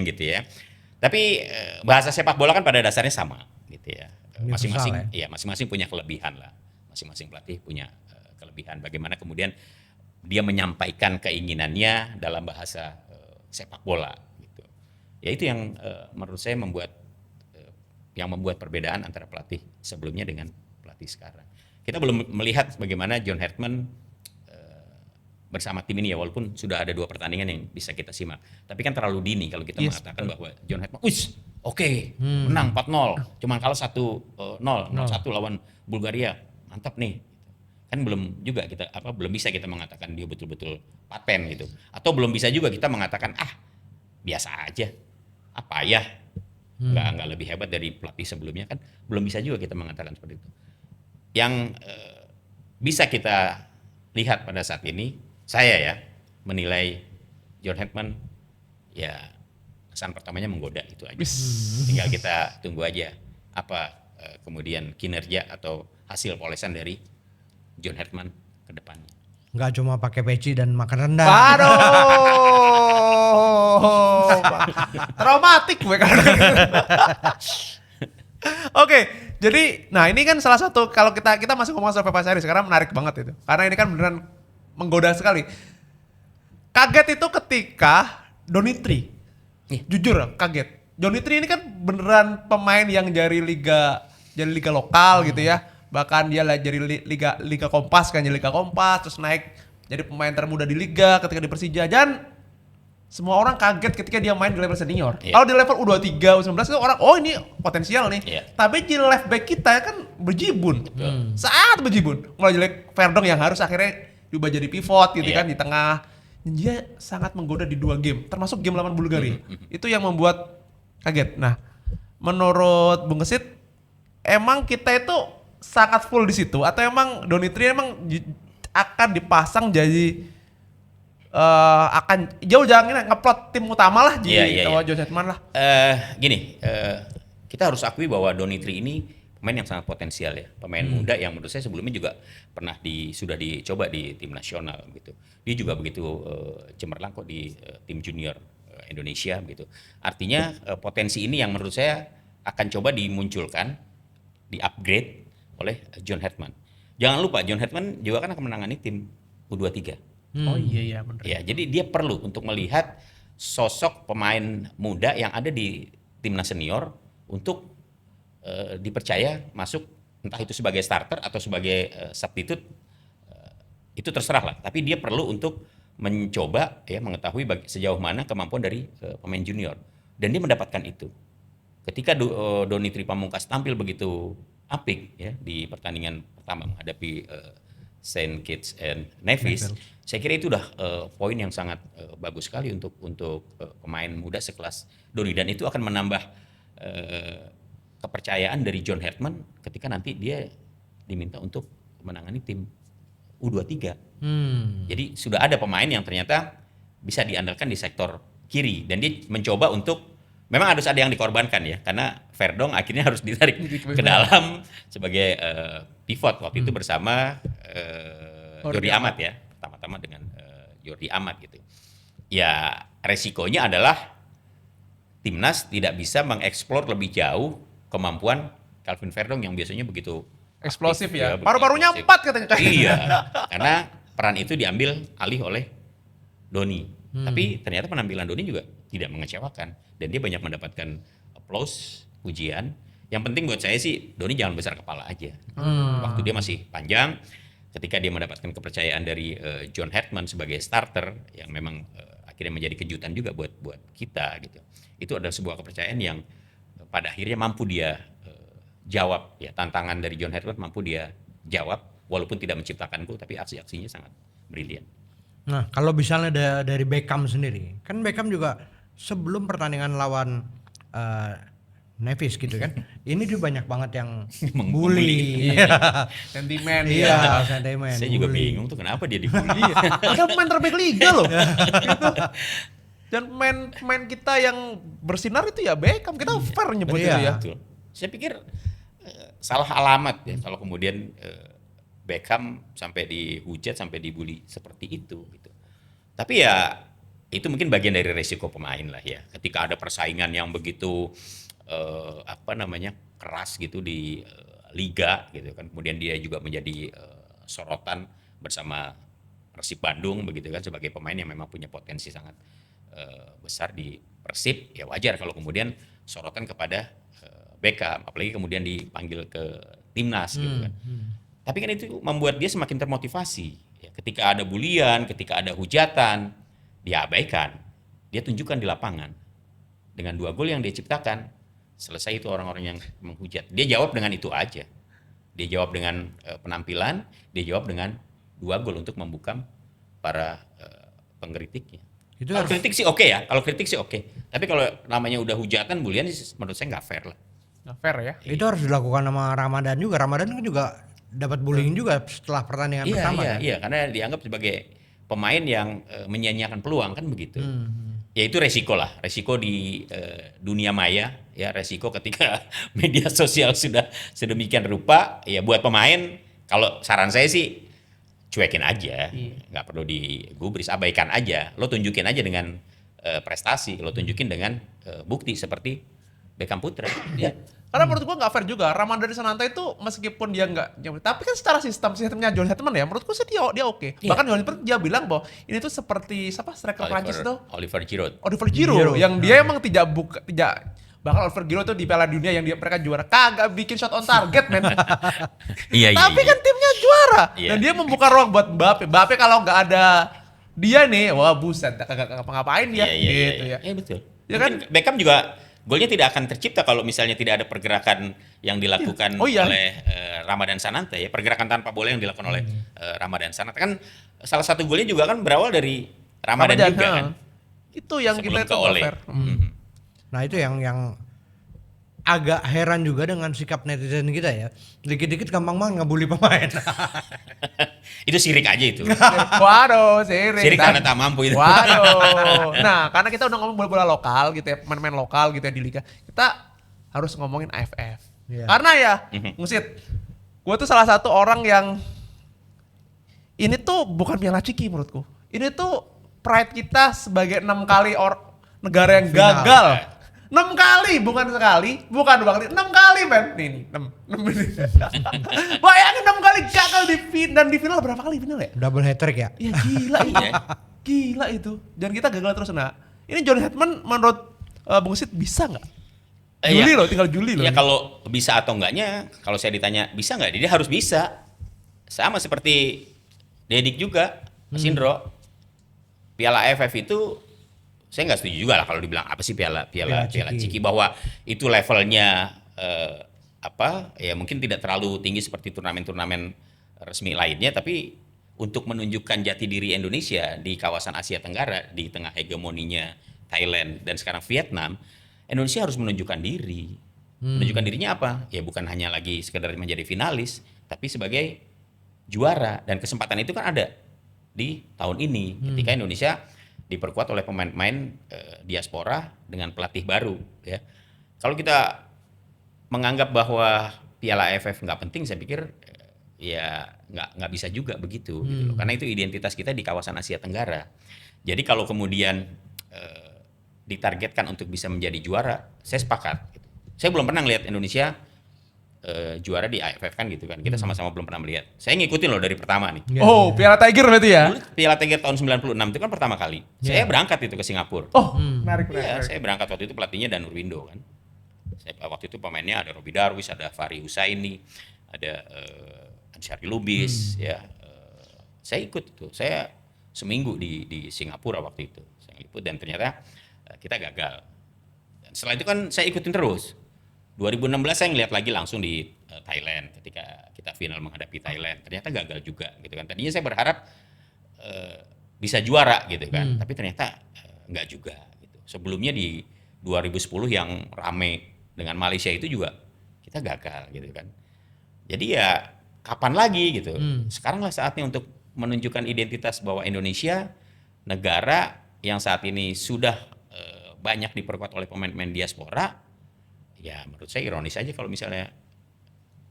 gitu ya. Tapi bahasa sepak bola kan pada dasarnya sama gitu ya, masing-masing punya kelebihan lah. Masing-masing pelatih punya kelebihan. Bagaimana kemudian dia menyampaikan keinginannya dalam bahasa sepak bola gitu. Ya itu yang menurut saya membuat perbedaan antara pelatih sebelumnya dengan pelatih sekarang. Kita belum melihat bagaimana John Hartman bersama tim ini ya, walaupun sudah ada 2 pertandingan yang bisa kita simak. Tapi kan terlalu dini kalau kita mengatakan bahwa John Hartman, menang 4-0, cuman kalah 1-0, 0-1 lawan Bulgaria, mantap nih. Kan belum juga belum bisa kita mengatakan dia betul-betul paten gitu. Atau belum bisa juga kita mengatakan biasa aja. Apa ya? Nggak lebih hebat dari pelatih sebelumnya, kan belum bisa juga kita mengatakan seperti itu. Yang bisa kita lihat pada saat ini, saya ya menilai John Hartman ya kesan pertamanya menggoda, itu aja. Tinggal kita tunggu aja apa kemudian kinerja atau hasil polesan dari John Hartman ke depannya. Nggak cuma pakai peci dan makan rendang. Aduh, traumatik gue kan. Oke, jadi nah ini kan salah satu, kalau kita masih ngomong soal Pepa Sari sekarang menarik banget itu. Karena ini kan beneran menggoda sekali. Kaget itu ketika Donitri. Jujur kaget. Donitri ini kan beneran pemain yang dari liga lokal gitu ya. Bahkan dia jadi liga Kompas kan, jadi liga Kompas, terus naik jadi pemain termuda di liga ketika di Persija, dan semua orang kaget ketika dia main di level senior. Kalau di level U23, U19 itu orang ini potensial nih. Tapi di left back kita kan berjibun. Sangat berjibun. Mulai jelek Verdong yang harus akhirnya diubah jadi pivot gitu kan di tengah. Dia sangat menggoda di 2 game, termasuk game lawan Bulgaria. Itu yang membuat kaget. Nah, menurut Bung Gesit, emang kita itu sangat full di situ atau emang Donitri emang akan dipasang jadi akan jauh jangan ngeplot tim utama lah di John Hartman lah. Kita harus akui bahwa Donitri ini pemain yang sangat potensial ya, pemain muda yang menurut saya sebelumnya juga pernah sudah dicoba di tim nasional gitu. Dia juga begitu cemerlang kok di tim junior Indonesia gitu. Artinya potensi ini yang menurut saya akan coba dimunculkan, di-upgrade oleh John Hartman. Jangan lupa John Hartman juga kan akan menangani tim U23. Oh iya benar. Ya, jadi dia perlu untuk melihat sosok pemain muda yang ada di timnas senior untuk dipercaya masuk, entah itu sebagai starter atau sebagai substitute, itu terserah lah. Tapi dia perlu untuk mencoba ya mengetahui sejauh mana kemampuan dari pemain junior, dan dia mendapatkan itu. Ketika Donitri Pamungkas tampil begitu apik ya di pertandingan pertama menghadapi Saint Kitts and Nevis, saya kira itu udah poin yang sangat bagus sekali untuk pemain muda sekelas Doni, dan itu akan menambah kepercayaan dari John Hartman ketika nanti dia diminta untuk menangani tim U23. Jadi sudah ada pemain yang ternyata bisa diandalkan di sektor kiri, dan dia mencoba untuk, memang harus ada yang dikorbankan ya, karena Verdong akhirnya harus ditarik ke dalam sebagai pivot waktu itu bersama Jordi Amat ya, pertama-tama dengan Jordi Amat gitu. Ya resikonya adalah timnas tidak bisa mengeksplor lebih jauh kemampuan Calvin Verdong yang biasanya begitu eksplosif aktif, ya. Paru-parunya 4 katanya. Iya, karena peran itu diambil alih oleh Doni. Tapi ternyata penampilan Doni juga tidak mengecewakan, dan dia banyak mendapatkan applause, pujian. Yang penting buat saya sih Doni jangan besar kepala aja. Waktu dia masih panjang, ketika dia mendapatkan kepercayaan dari John Hartman sebagai starter yang memang akhirnya menjadi kejutan juga buat kita gitu. Itu adalah sebuah kepercayaan yang pada akhirnya mampu dia jawab ya, tantangan dari John Hartman mampu dia jawab walaupun tidak menciptakan gol, tapi aksi-aksinya sangat brilian. Nah, kalau misalnya dari Beckham sendiri, kan Beckham juga sebelum pertandingan lawan Nevis gitu kan, ini dia banyak banget yang bully. Sentimen. Iya, sentimen. Saya juga bingung tuh kenapa dia dibully. Padahal pemain terbaik liga loh. Gitu. Dan pemain kita yang bersinar itu ya Beckham, kita fair nyebut itu ya. Betul. Saya pikir salah alamat ya kalau kemudian Beckham sampai dihujat, sampai dibully seperti itu gitu. Tapi ya itu mungkin bagian dari resiko pemain lah ya. Ketika ada persaingan yang begitu keras gitu di liga gitu kan. Kemudian dia juga menjadi sorotan bersama Persib Bandung begitu kan, sebagai pemain yang memang punya potensi sangat besar di Persib, ya wajar kalau kemudian sorotan kepada Beckham, apalagi kemudian dipanggil ke timnas gitu kan. Tapi kan itu membuat dia semakin termotivasi. Ya, ketika ada bulian, ketika ada hujatan, dia abaikan, dia tunjukkan di lapangan. Dengan 2 gol yang dia ciptakan, selesai itu orang-orang yang menghujat. Dia jawab dengan itu aja. Dia jawab dengan penampilan, dia jawab dengan 2 gol untuk membungkam para pengkritiknya. Itu Kalau kritik sih oke ya, kalau kritik sih oke. Tapi kalau namanya udah hujatan, bulian, menurut saya nggak fair lah. Nggak fair ya. Itu harus dilakukan sama Ramadan juga. Ramadan kan juga dapat bullying juga setelah pertandingan pertama. Iya, karena dianggap sebagai pemain yang menyia-nyiakan peluang kan begitu. Ya itu resiko lah, resiko di dunia maya, ya resiko ketika media sosial sudah sedemikian rupa, ya buat pemain, kalau saran saya sih cuekin aja, nggak perlu digubris, abaikan aja, lo tunjukin aja dengan prestasi, lo tunjukin dengan bukti seperti Beckham Putra. Ya. Karena menurut gua nggak fair juga. Ramadhan Sananta itu meskipun dia nggak, tapi kan secara sistemnya John Hedman ya, menurutku sih dia oke. Iya. Bahkan John Hedman dia bilang bahwa ini tuh seperti siapa striker Prancis tuh? Oliver Giroud. Oliver Giroud yang dia emang tidak bahkan Oliver Giroud tuh di Piala Dunia yang mereka juara kagak bikin shot on target men. Iya. Tapi kan timnya juara. Iya. Dan dia membuka ruang buat Mbappe. Mbappe kalau nggak ada dia nih, wah buset, kagak ngapa-ngapain dia gitu ya. Iya betul. Ya Mungkin kan? Beckham juga golnya tidak akan tercipta kalau misalnya tidak ada pergerakan yang dilakukan oleh Ramadan Sananta ya, pergerakan tanpa bola yang dilakukan oleh Ramadan Sananta kan salah satu golnya juga kan berawal dari Ramadan juga kan. Itu yang Sebelum kita itu ke Ole. fair. Nah itu yang agak heran juga dengan sikap netizen kita ya. Dikit-dikit gampang banget ngebully pemain. Itu sirik aja itu. Waduh, sirik. Sirik karena tak mampu itu. Waduh. Nah, karena kita udah ngomong bola lokal gitu ya, pemain-pemain lokal gitu ya di liga. Kita harus ngomongin AFF. Iya. Karena ya, Ngusit, gue tuh salah satu orang yang ini tuh bukan piala ciki menurutku. Ini tuh pride kita sebagai 6 kali negara yang Final. gagal. 6 kali, bukan sekali, bukan 2 kali, 6 kali men. Nih, 6. Bayangin 6 kali gagal dan di final berapa kali final ya? Double hat-trick ya. Ya gila itu. Gila itu. Dan kita gagal terus. Nah, ini John Hedman menurut Bung Sid bisa nggak? Juli loh, tinggal Juli loh. Ya kalau bisa atau enggaknya, kalau saya ditanya bisa nggak, dia harus bisa. Sama seperti Dedik juga, Mas Indro. Piala AFF itu saya nggak setuju juga lah kalau dibilang apa sih piala ciki, bahwa itu levelnya ya mungkin tidak terlalu tinggi seperti turnamen-turnamen resmi lainnya, tapi untuk menunjukkan jati diri Indonesia di kawasan Asia Tenggara di tengah hegemoninya Thailand dan sekarang Vietnam, Indonesia harus menunjukkan diri. Menunjukkan dirinya apa? Ya bukan hanya lagi sekedar menjadi finalis, tapi sebagai juara, dan kesempatan itu kan ada di tahun ini ketika Indonesia diperkuat oleh pemain-pemain diaspora dengan pelatih baru ya. Kalau kita menganggap bahwa Piala AFF nggak penting, saya pikir ya nggak bisa juga begitu gitu loh. Karena itu identitas kita di kawasan Asia Tenggara. Jadi kalau kemudian ditargetkan untuk bisa menjadi juara, saya sepakat gitu. Saya belum pernah lihat Indonesia juara di AFF kan gitu kan. Kita sama-sama belum pernah melihat. Saya ngikutin loh dari pertama nih. Oh, Piala Tiger berarti ya? Dulu Piala Tiger tahun 96 itu kan pertama kali. Saya berangkat itu ke Singapura. Oh, menarik. Iya, saya berangkat waktu itu pelatihnya Danur Windo kan. Saya waktu itu pemainnya ada Robi Darwis, ada Fahri Husaini, ada Ansyari Lubis ya. Saya ikut itu. Saya seminggu di Singapura waktu itu. Saya ikut dan ternyata kita gagal. Dan setelah itu kan saya ikutin terus. 2016 saya ngeliat lagi langsung di Thailand ketika kita final menghadapi Thailand. Ternyata gagal juga gitu kan. Tadinya saya berharap bisa juara gitu kan. Tapi ternyata enggak juga gitu. Sebelumnya di 2010 yang rame dengan Malaysia itu juga kita gagal gitu kan. Jadi ya kapan lagi gitu. Sekaranglah saatnya untuk menunjukkan identitas bahwa Indonesia negara yang saat ini sudah banyak diperkuat oleh pemain-pemain diaspora. Ya menurut saya ironis aja kalau misalnya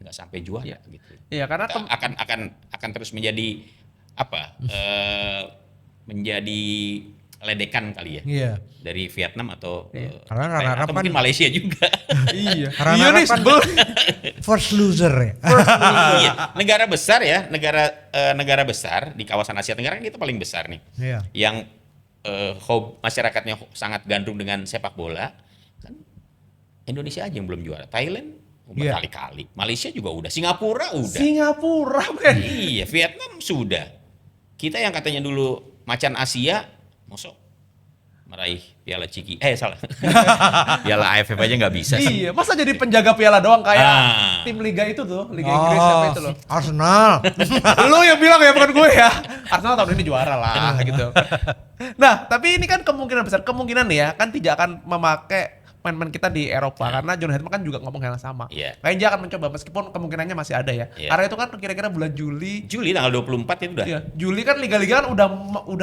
nggak sampai juara gitu. Iya, karena akan terus menjadi apa? Menjadi ledekan kali ya. Iya. Dari Vietnam atau Karena Thailand, Arab atau kan mungkin Malaysia juga. Iya. Karena Iya nih Arab kan sebel. first loser ya. Iya, negara besar ya, negara besar di kawasan Asia Tenggara kan kita paling besar nih. Iya. Yang masyarakatnya sangat gandrung dengan sepak bola, kan Indonesia aja yang belum juara. Thailand Iya. berkali-kali, Malaysia juga udah, Singapura udah. Singapura, men. Iya, Vietnam sudah. Kita yang katanya dulu macan Asia, mosok meraih piala Ciki. Salah. Piala AFF aja nggak bisa sih. Iya, masa jadi penjaga piala doang kayak Ah. tim liga itu tuh, Liga Inggris apa itu loh. Arsenal. Lu yang bilang ya, bukan gue ya. Arsenal tahun ini juara lah gitu. Nah, tapi ini kan kemungkinan besar, kemungkinan nih ya, kan tidak akan memakai pemain-pemain kita di Eropa karena John Herdman kan juga ngomong hal yang sama. Iya. Kayaknya dia akan mencoba meskipun kemungkinannya masih ada ya. Iya. Karena itu kan kira-kira bulan Juli. Juli tanggal 24 itu udah. Iya, Juli kan liga-liga kan udah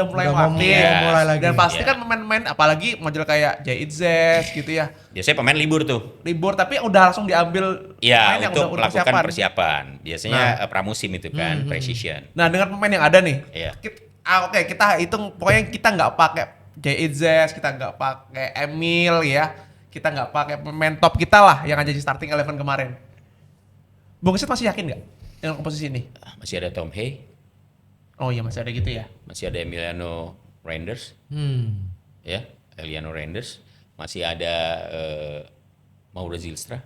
mulai Udah mau aktif. mulai lagi. Dan pasti Iya. kan pemain-pemain apalagi model kayak Jay Itzes gitu ya. Biasanya pemain libur tuh. Libur tapi udah langsung diambil Ya, pemain yang untuk udah melakukan persiapan. Biasanya pramusim itu kan, precision. Nah, dengan pemain yang ada nih. Iya. Oke, kita hitung pokoknya kita nggak pakai Jay Itzes, kita nggak pakai Emil ya. Kita nggak pakai pemain top kita lah yang ada di starting 11 kemarin. Bung Kesit masih yakin nggak dengan komposisi ini? Masih ada Tom Hay, Oh iya masih ada gitu ya. masih ada Emiliano Reinders, ya, Emiliano Reinders, masih ada Mauro Zylstra,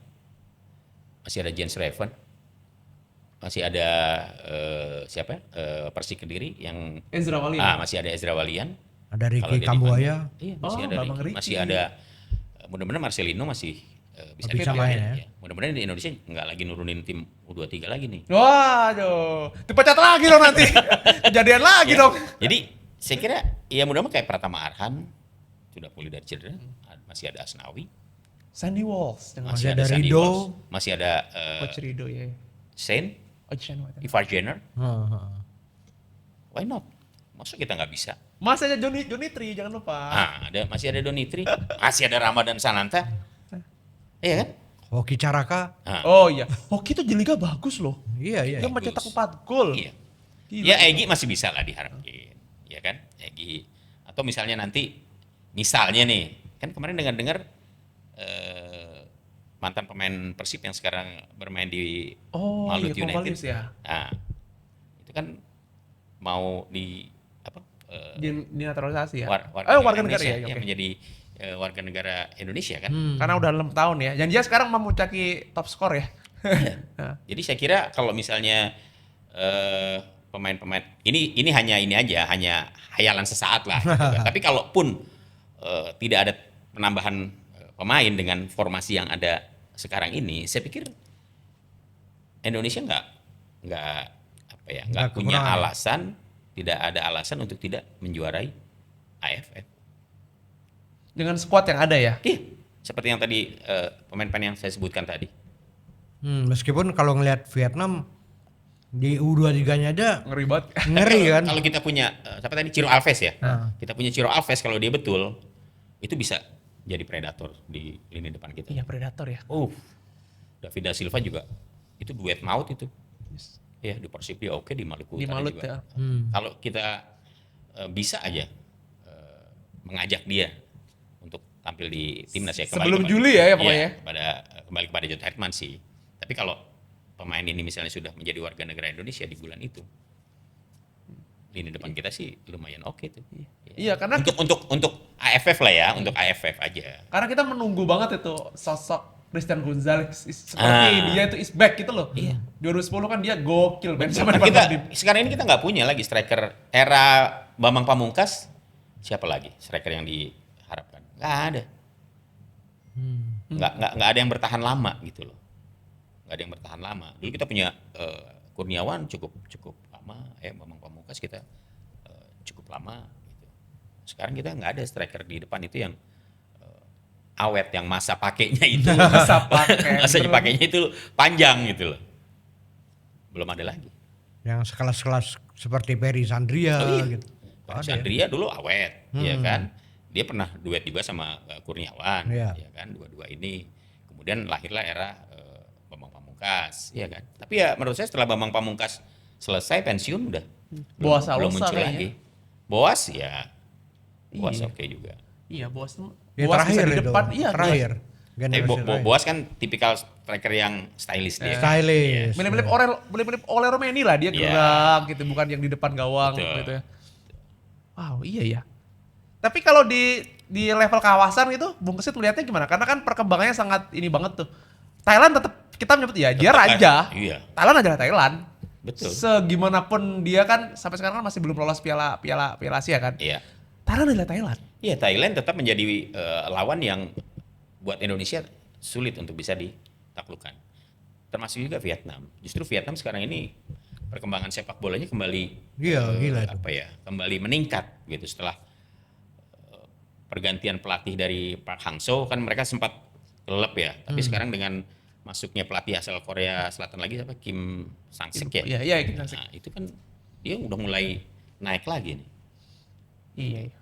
masih ada Jens Reven, masih ada siapa? Persik Kediri yang Ezra Walian. masih ada Ezra Walian. Ada Kalau Ricky dia Kambuaya. Iya, masih ada Bambang Ricky. Ricky. Masih ada mudah-mudahan Marcelino masih bisa Bisa dipakai, main ya. ya. Mudah-mudahan di Indonesia nggak lagi nurunin tim U23 lagi nih. Waduh, dipecat lagi dong nanti. Kejadian lagi Ya, dong. Jadi saya kira ya mudah-mudahan kayak Pratama Arhan sudah pulih dari cedera, masih ada Asnawi, Sandy Walsh dengan Masih ada ada Sandy Rido. Walsh, masih ada Coach Rido ya. Sain, Oh, Chen. Ivar Jenner. Heeh. Why not? Masa kita nggak bisa? Masih ada Johnny Tri jangan lupa. Masih ada Donitri, masih ada Ramadan Sananta. Iya kan? Hoki Caraka. Ah, Oh iya, Hoki tuh di liga bagus loh. Iya, iya. Dia mencetak 4 gol. iya. Gila. Ya Egi masih bisa lah diharapin, ya kan? Egi. Atau misalnya nanti, misalnya nih, kan kemarin dengar mantan pemain Persib yang sekarang bermain di Oh Malut iya, United. Kovalis ya. Nah, itu kan mau di apa? Dinaturalisasi ya. Warga negara Indonesia, ya. ya, Oke. menjadi warga negara Indonesia kan. Karena udah 6 tahun ya. Dan dia sekarang memuncaki top skor ya. Nah, Jadi saya kira kalau misalnya pemain-pemain ini hanya hanya hayalan sesaat lah. Gitu kan. Tapi kalaupun tidak ada penambahan pemain dengan formasi yang ada sekarang ini, saya pikir Indonesia nggak punya kekurangan. alasan, tidak ada alasan untuk tidak menjuarai AFF. dengan squad yang ada ya. Iya, seperti yang tadi pemain-pemain yang saya sebutkan tadi. Meskipun kalau ngelihat Vietnam di U23-nya aja Ngeri banget. ngeri kan. Kalau kita punya siapa tadi Ciro Alves ya, Nah. kita punya Ciro Alves kalau dia betul, itu bisa jadi predator di lini depan kita. Iya, predator ya. David da Silva juga itu duet maut itu. Ya di Persib dia oke, di Maluku Di Utara Malut juga. ya. Kalau kita bisa aja mengajak dia untuk tampil di timnas ya. Sebelum Juli ya, pokoknya. Kembali kepada John Herdman sih. Tapi kalau pemain ini misalnya sudah menjadi warga negara Indonesia di bulan itu, lini depan kita sih lumayan oke tuh. Iya, karena Untuk AFF lah ya, untuk AFF aja. karena kita menunggu banget itu sosok Christian Gonzalez seperti dia itu is back gitu loh. Iya. 2010 kan dia gokil main sama Tapi Depan Madrid. sekarang ini kita nggak punya lagi striker era Bambang Pamungkas. Siapa lagi striker yang diharapkan? Nggak ada. Nggak ada yang bertahan lama gitu loh. Nggak ada yang bertahan lama. Dulu kita punya Kurniawan cukup lama, Bambang Pamungkas kita cukup lama. Gitu. Sekarang kita nggak ada striker di depan itu yang awet, yang masa pakainya itu Masa pakai. masa dipakainya itu panjang gitu loh. Belum ada lagi. Yang sekelas-kelas seperti Perry Sandria gitu. Pak Ada ya? Sandria dulu awet, ya kan. Dia pernah duet juga sama Kurniawan, Iya. ya kan. Dua-dua ini. Kemudian lahirlah era Bambang Pamungkas, ya kan. Tapi ya menurut saya setelah Bambang Pamungkas selesai pensiun udah Boas belum Alonso muncul kayaknya. lagi. Boas ya Boas oke juga. Iya, Boas Ya, Boas terakhir bisa di itu. depan. Iya, Terakhir. Boas kan tipikal striker yang stylish dia. Stylish. Mirip-mirip oleh Romeni lah, dia gerak gitu, bukan yang di depan gawang. Betul. Gitu ya. Wow, iya ya. Tapi kalau di level kawasan itu, Bung Kesit melihatnya gimana? Karena kan perkembangannya sangat ini banget tuh. Thailand tetap kita menyebut ya, dia raja. Iya. Thailand adalah Thailand. Betul. Segimanapun dia kan sampai sekarang kan masih belum lolos Piala Asia kan. Iya. Thailand adalah Thailand. Iya, Thailand tetap menjadi lawan yang buat Indonesia sulit untuk bisa ditaklukkan. Termasuk juga Vietnam. Justru Vietnam sekarang ini perkembangan sepak bolanya kembali Gila itu. kembali meningkat gitu setelah pergantian pelatih dari Park Hang-seo, kan mereka sempat kelelep ya. Tapi sekarang dengan masuknya pelatih asal Korea Selatan lagi siapa? Kim Sang-sik ya. Iya, Kim Sang-sik. Nah, itu kan dia udah mulai naik lagi nih. Iya.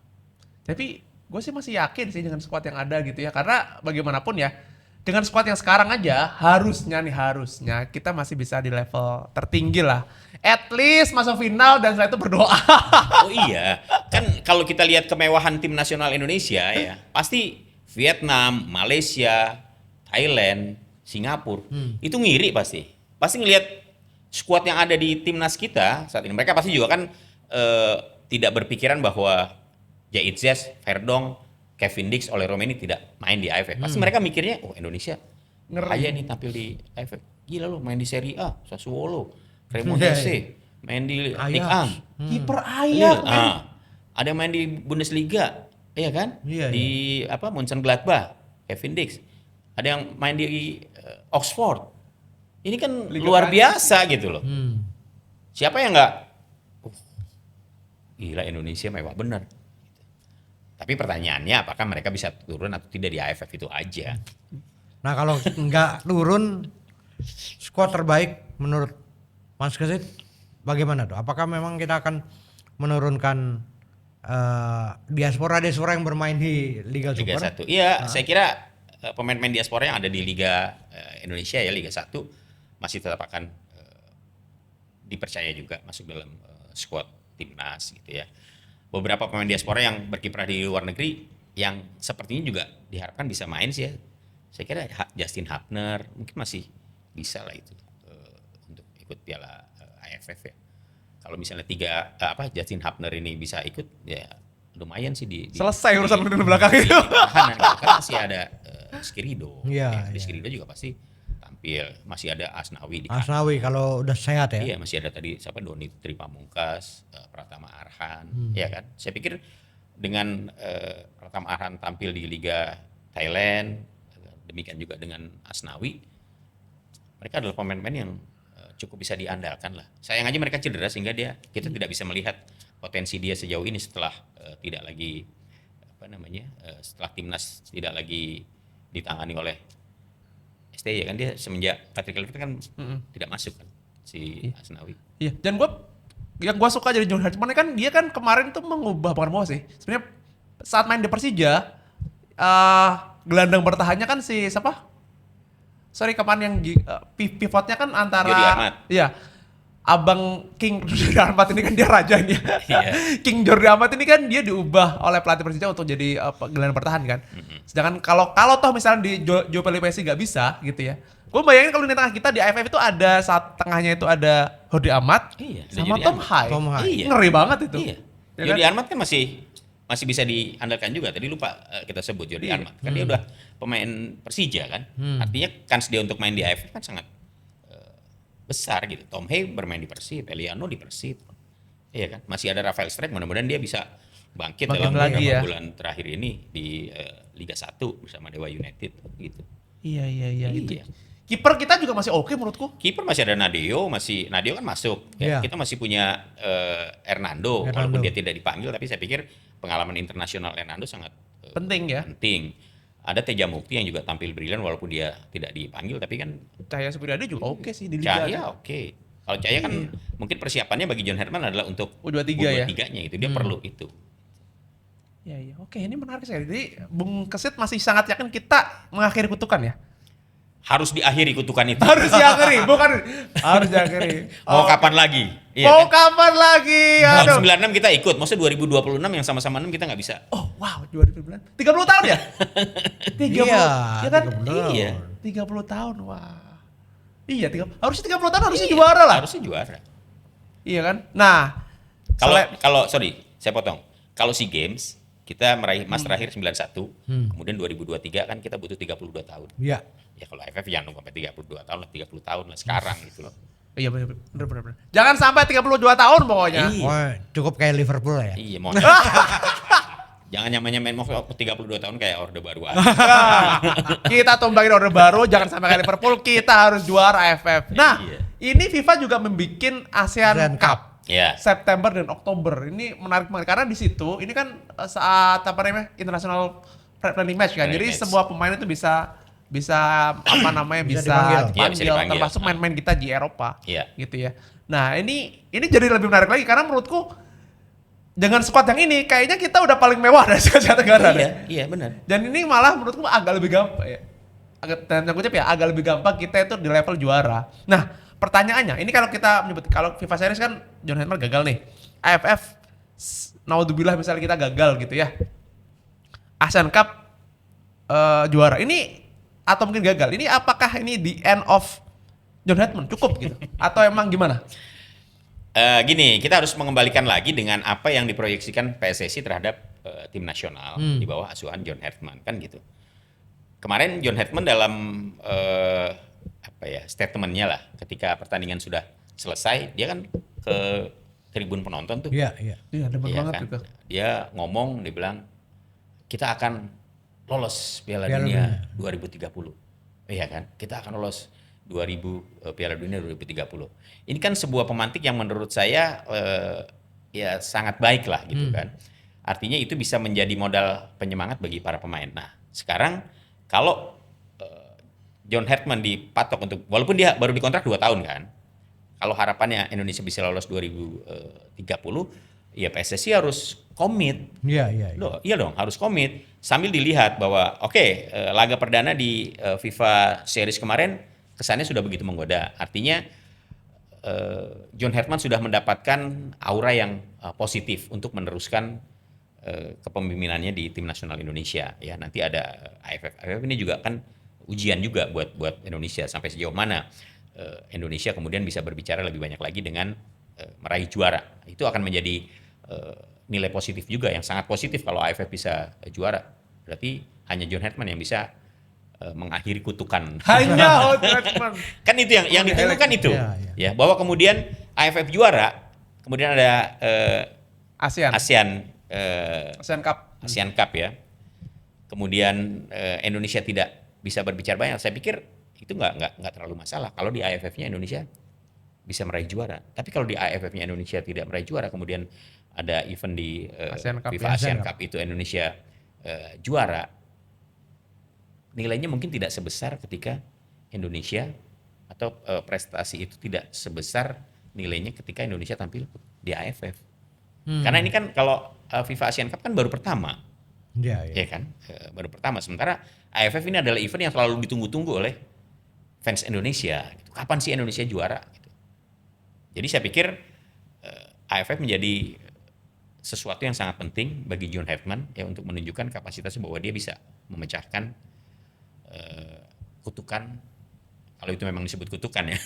Tapi gue sih masih yakin sih dengan squad yang ada gitu ya. Karena bagaimanapun ya, dengan squad yang sekarang aja harusnya kita masih bisa di level tertinggi lah. At least masuk final dan setelah itu berdoa. Oh iya, kan kalau kita lihat kemewahan tim nasional Indonesia ya, pasti Vietnam, Malaysia, Thailand, Singapura, itu ngiri pasti. Pasti ngelihat skuad yang ada di timnas kita saat ini. Mereka pasti juga kan tidak berpikiran bahwa Jaitzes, Verdong, Kevin Dix, Oleh Romeni tidak main di AFF. Pasti mereka mikirnya, oh Indonesia aja nih tampil di AFF. Gila loh, main di Serie A, Sassuolo, Cremonese, main di Ligue 1. Kiper Ajax. Ada yang main di Bundesliga, iya kan? Iya, Di Mönchengladbach, Kevin Dix. Ada yang main di Oxford. Ini kan Liga luar Prancis. biasa gitu loh. Siapa yang nggak? Gila Indonesia mewah bener. Tapi pertanyaannya apakah mereka bisa turun atau tidak di AFF itu aja. Nah kalau nggak turun, skuad terbaik menurut Mas Kesit bagaimana tuh? Apakah memang kita akan menurunkan diaspora yang bermain di Liga Liga Super? 1. Iya, saya kira pemain-pemain diaspora yang ada di Liga Indonesia ya, Liga 1 masih tetap akan dipercaya juga masuk dalam skuad timnas gitu ya. Beberapa pemain diaspora yang berkiprah di luar negeri yang sepertinya juga diharapkan bisa main sih ya. Saya kira Justin Hapner mungkin masih bisa lah itu untuk ikut Piala AFF ya. Kalau misalnya Justin Hapner ini bisa ikut ya lumayan sih di Selesai urusan di belakang itu. pertahanan. Kan masih ada Skirido. Iya, Di iya. Skirido juga pasti tampil. Masih ada Asnawi di Asnawi kalau udah sehat ya. Iya, masih ada tadi siapa Doni Tripamungkas, Pratama Arhan, ya kan. Saya pikir dengan Pratama Arhan tampil di Liga Thailand, demikian juga dengan Asnawi, mereka adalah pemain-pemain yang cukup bisa diandalkan lah. Sayang aja mereka cedera sehingga kita tidak bisa melihat potensi dia sejauh ini setelah tidak lagi setelah timnas tidak lagi ditangani oleh STY kan, dia semenjak Patrick Kluivert kan tidak masuk kan si Asnawi. Iya, dan yang gua suka dari John Hartman kan dia kan kemarin tuh mengubah bukan mau sih. Sebenarnya saat main di Persija gelandang bertahannya kan si siapa? Sorry kemarin yang pivotnya kan antara Jordi Amat. Iya. Abang King Jordi Amat ini kan dia rajanya. Iya. King Jordi Amat ini kan dia diubah oleh pelatih Persija untuk jadi gelandang bertahan kan. Sedangkan kalau toh misalnya di Joe Pelipesi nggak bisa gitu ya. Gue bayangin kalau di tengah kita di AFF itu ada saat tengahnya itu ada Jordi Amat Iya, ada sama Jordi Tom Amat. Hai. Tom Hai. Iya. Ngeri banget itu. Iya. Ya Jordi kan? Amat kan masih bisa diandalkan juga. Tadi lupa kita sebut Jordi Iya. Amat. Kan dia udah pemain Persija kan. Artinya kans dia untuk main di AFF kan sangat besar gitu. Tom Hai bermain di Persib, Eliano di Persib. Iya kan? Masih ada Rafael Strijk, mudah-mudahan dia bisa bangkit dalam lagi beberapa ya. bulan terakhir ini di Liga 1 bersama Dewa United gitu. Iya gitu. Iya. Kiper kita juga masih oke menurutku. Kiper masih ada Nadeo kan masuk. Ya, Iya. kita masih punya Hernando, walaupun dia tidak dipanggil, tapi saya pikir pengalaman internasional Hernando sangat Penting ya. penting. Ada Teja Mukti yang juga tampil brilian walaupun dia tidak dipanggil, tapi kan Cahaya Supriyadi juga oke sih di Liga. Cahaya oke. Kalau Cahaya kan mungkin persiapannya bagi John Herman adalah untuk U23 ya? U23-nya itu dia perlu itu. Iya. Oke, ini menarik sekali. Jadi Bung Kesit masih sangat yakin kita mengakhiri kutukan ya? Harus diakhiri kutukan itu. Harus diakhiri, bukan harus diakhiri. Mau kapan lagi? Iya Mau kan? kapan lagi? Aduh. Tahun 96 kita ikut, maksudnya 2026 yang sama-sama 6 kita nggak bisa. Oh wow, 2009. 30 tahun ya? 30. Iya, Ya kan? 30 tahun. Iya. 30 tahun, wah. Iya, harusnya 30 tahun harusnya juara lah. Harusnya juara. Iya kan? Nah, Kalau sorry, saya potong. Kalau SEA Games kita meraih emas terakhir 91, kemudian 2023 kan kita butuh 32 tahun. Iya. Ya kalau AFF jangan nunggu sampai 32 tahun lah, 30 tahun lah sekarang gitu loh. iya benar. Jangan sampai 32 tahun pokoknya. Iya. Oh, cukup kayak Liverpool ya. Iya, mohon. Jangan nyamain mau 32 tahun kayak Orde Baru aja. Nah, kita tumbangin Orde Baru, jangan sampai kayak Liverpool, kita harus juara AFF. Nah, Iya. ini FIFA juga membuat ASEAN Cup. Ya. September dan Oktober. Ini menarik banget karena di situ ini kan saat apa namanya? International friendly match kan. Friendly Jadi match. semua pemain itu bisa apa namanya? Bisa bisa dipanggil. Iya, bisa dipanggil. termasuk main-main kita di Eropa. Iya. Gitu ya. Nah, ini jadi lebih menarik lagi karena menurutku dengan squad yang ini kayaknya kita udah paling mewah dari Asia Tenggara. Iya, benar. Dan ini malah menurutku agak lebih gampang ya. Agak lebih gampang kita itu di level juara. Nah, pertanyaannya, ini kalau kita menyebut kalau FIFA Series kan John Hetman gagal nih. AFF naudzubillah misalnya kita gagal gitu ya. ASEAN Cup juara. Ini atau mungkin gagal. Ini apakah ini the end of John Hetman cukup gitu atau emang gimana? Gini, kita harus mengembalikan lagi dengan apa yang diproyeksikan PSSI terhadap tim nasional di bawah asuhan John Hetman kan gitu. Kemarin John Hetman dalam statementnya lah, ketika pertandingan sudah selesai, dia kan ke tribun penonton tuh. Iya, iya. Iya, demen Iya banget kan? gitu. Dia ngomong, dia bilang kita akan lolos Piala Piala Dunia 2030. Iya kan? Kita akan lolos Piala Dunia 2030. Ini kan sebuah pemantik yang menurut saya ya sangat baik lah gitu kan. Artinya itu bisa menjadi modal penyemangat bagi para pemain. Nah, sekarang kalau John Hetman dipatok untuk, walaupun dia baru dikontrak 2 tahun kan, kalau harapannya Indonesia bisa lolos 2030, ya PSSI harus komit. Iya, iya. Iya dong, harus komit. Sambil dilihat bahwa laga perdana di FIFA Series kemarin kesannya sudah begitu menggoda. Artinya John Hetman sudah mendapatkan aura yang positif untuk meneruskan kepemimpinannya di tim nasional Indonesia. Ya, nanti ada AFF. AFF ini juga kan ujian juga buat Indonesia sampai sejauh mana Indonesia kemudian bisa berbicara lebih banyak lagi dengan meraih juara. Itu akan menjadi nilai positif juga, yang sangat positif kalau AFF bisa juara. Berarti hanya John Hetman yang bisa mengakhiri kutukan. Hanya John Hetman. Kan itu yang ditunggu kan itu. Iya, Ya, bahwa kemudian AFF juara, kemudian ada ASEAN Cup. ASEAN Cup ya. Kemudian Indonesia tidak bisa berbicara banyak. Saya pikir itu nggak terlalu masalah kalau di AFF-nya Indonesia bisa meraih juara. Tapi kalau di AFF-nya Indonesia tidak meraih juara, kemudian ada event di FIFA ASEAN Cup itu Indonesia juara, nilainya mungkin tidak sebesar ketika Indonesia atau prestasi itu tidak sebesar nilainya ketika Indonesia tampil di AFF. Karena ini kan kalau FIFA ASEAN Cup kan baru pertama. Iya, iya. Ya kan? Baru pertama. Sementara AFF ini adalah event yang selalu ditunggu-tunggu oleh fans Indonesia. Gitu. Kapan sih Indonesia juara? Gitu. Jadi saya pikir AFF menjadi sesuatu yang sangat penting bagi John Hetman ya, untuk menunjukkan kapasitasnya bahwa dia bisa memecahkan kutukan, kalau itu memang disebut kutukan ya.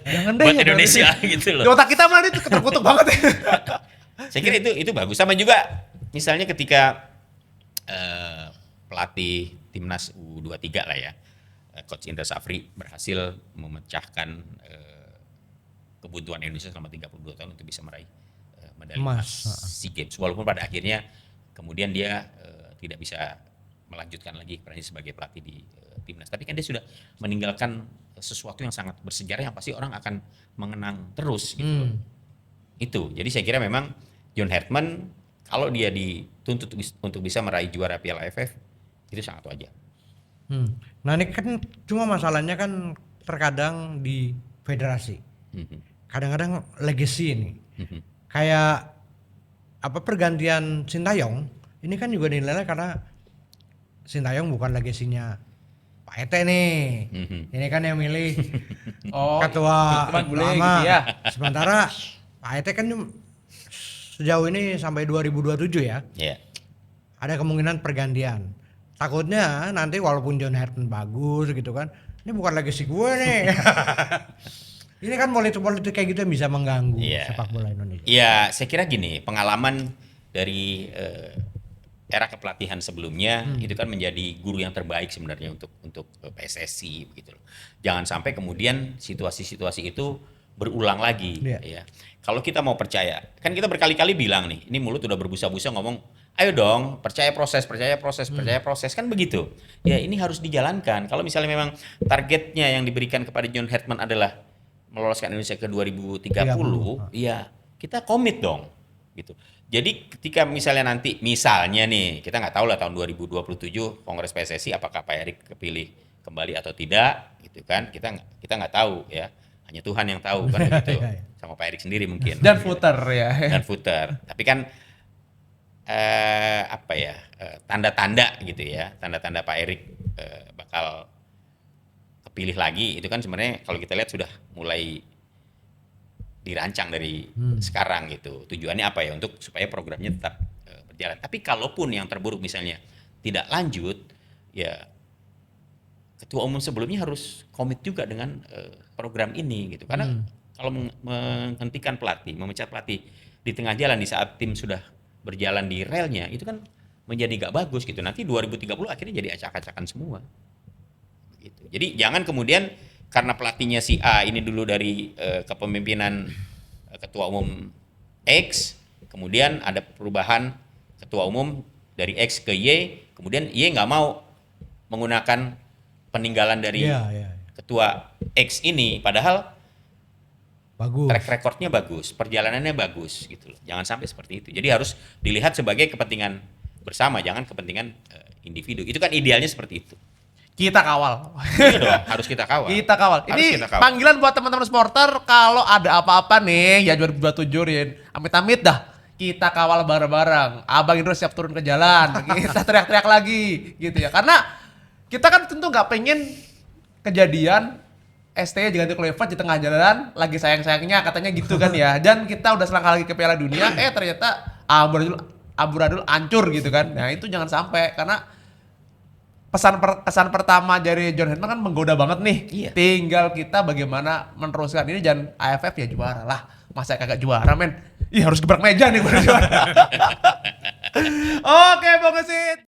Jangan deh. Buat Indonesia gitu Di loh. otak kita malah itu terkutuk banget ya. Saya kira itu bagus. Sama juga misalnya ketika pelatih timnas U23 lah ya, Coach Indra Safri berhasil memecahkan kebutuhan Indonesia selama 32 tahun untuk bisa meraih medali emas SEA Games. Walaupun pada akhirnya kemudian dia tidak bisa melanjutkan lagi perannya sebagai pelatih di timnas. Tapi kan dia sudah meninggalkan sesuatu yang sangat bersejarah yang pasti orang akan mengenang terus gitu. Itu. Jadi saya kira memang John Hetman kalau dia dituntut untuk bisa meraih juara Piala AFF itu sangat wajar. Nah ini kan cuma masalahnya kan terkadang di federasi. Kadang-kadang legacy ini. Kayak pergantian Sintayong ini kan juga dinilai karena Sintayong bukan legasinya Pak Ete nih. Ini kan yang milih ketua teman bule lama. gitu ya. Sementara Pak Ete kan sejauh ini sampai 2027 ya. Iya. Ada kemungkinan pergantian. Takutnya nanti walaupun John Herdman bagus gitu kan, ini bukan legacy gue nih. Ini kan politik kayak gitu yang bisa mengganggu sepak bola Indonesia. Iya, saya kira gini, pengalaman dari era kepelatihan sebelumnya itu kan menjadi guru yang terbaik sebenarnya untuk PSSI begitu loh. Jangan sampai kemudian situasi-situasi itu berulang lagi ya. Kalau kita mau percaya, kan kita berkali-kali bilang nih, ini mulut udah berbusa-busa ngomong, ayo dong, percaya proses kan begitu. Ya ini harus dijalankan. Kalau misalnya memang targetnya yang diberikan kepada John Herdman adalah meloloskan Indonesia ke 2030, ya kita komit dong gitu. Jadi ketika misalnya nanti nih, kita nggak tahu lah tahun 2027 Kongres PSSI apakah Pak Erick kepilih kembali atau tidak gitu kan. Kita nggak tahu ya. Hanya Tuhan yang tahu kan begitu. Sama Pak Erick sendiri mungkin. Dan footer ya. Dan footer. Tapi kan tanda-tanda gitu ya. Tanda-tanda Pak Erick bakal kepilih lagi itu kan sebenarnya kalau kita lihat sudah mulai dirancang dari sekarang gitu. Tujuannya apa ya? Untuk supaya programnya tetap berjalan. Tapi kalaupun yang terburuk misalnya tidak lanjut, ya ketua umum sebelumnya harus komit juga dengan program ini gitu. Karena kalau menghentikan pelatih, memecat pelatih di tengah jalan di saat tim sudah berjalan di relnya, itu kan menjadi gak bagus gitu. Nanti 2030 akhirnya jadi acak-acakan semua. Gitu. Jadi jangan kemudian karena pelatihnya si A ini dulu dari kepemimpinan ketua umum X, kemudian ada perubahan ketua umum dari X ke Y, kemudian Y nggak mau menggunakan peninggalan dari ketua X ini, padahal bagus. Track recordnya bagus, perjalanannya bagus gitu loh. Jangan sampai seperti itu. Jadi harus dilihat sebagai kepentingan bersama, jangan kepentingan individu. Itu kan idealnya seperti itu. Kita kawal. Iya dong, harus kita kawal. Kita kawal. Ini panggilan buat teman-teman supporter kalau ada apa-apa nih ya 2027 Rin. Amit-amit dah. Kita kawal bareng-bareng. Abang Indro siap turun ke jalan. Kita teriak-teriak lagi gitu ya. Karena kita kan tentu nggak pengen kejadian ST diganti Kluivert di tengah jalan lagi sayang-sayangnya katanya gitu kan ya. Dan kita udah selangkah lagi ke Piala Dunia ternyata amburadul hancur gitu kan. Nah itu jangan sampai karena kesan pertama dari John Herdman kan menggoda banget nih. Iya. Tinggal kita bagaimana meneruskan ini dan AFF ya juara lah. Masa kagak juara men. Ih harus gebrak meja nih gue juara. Oke Bang Gesit.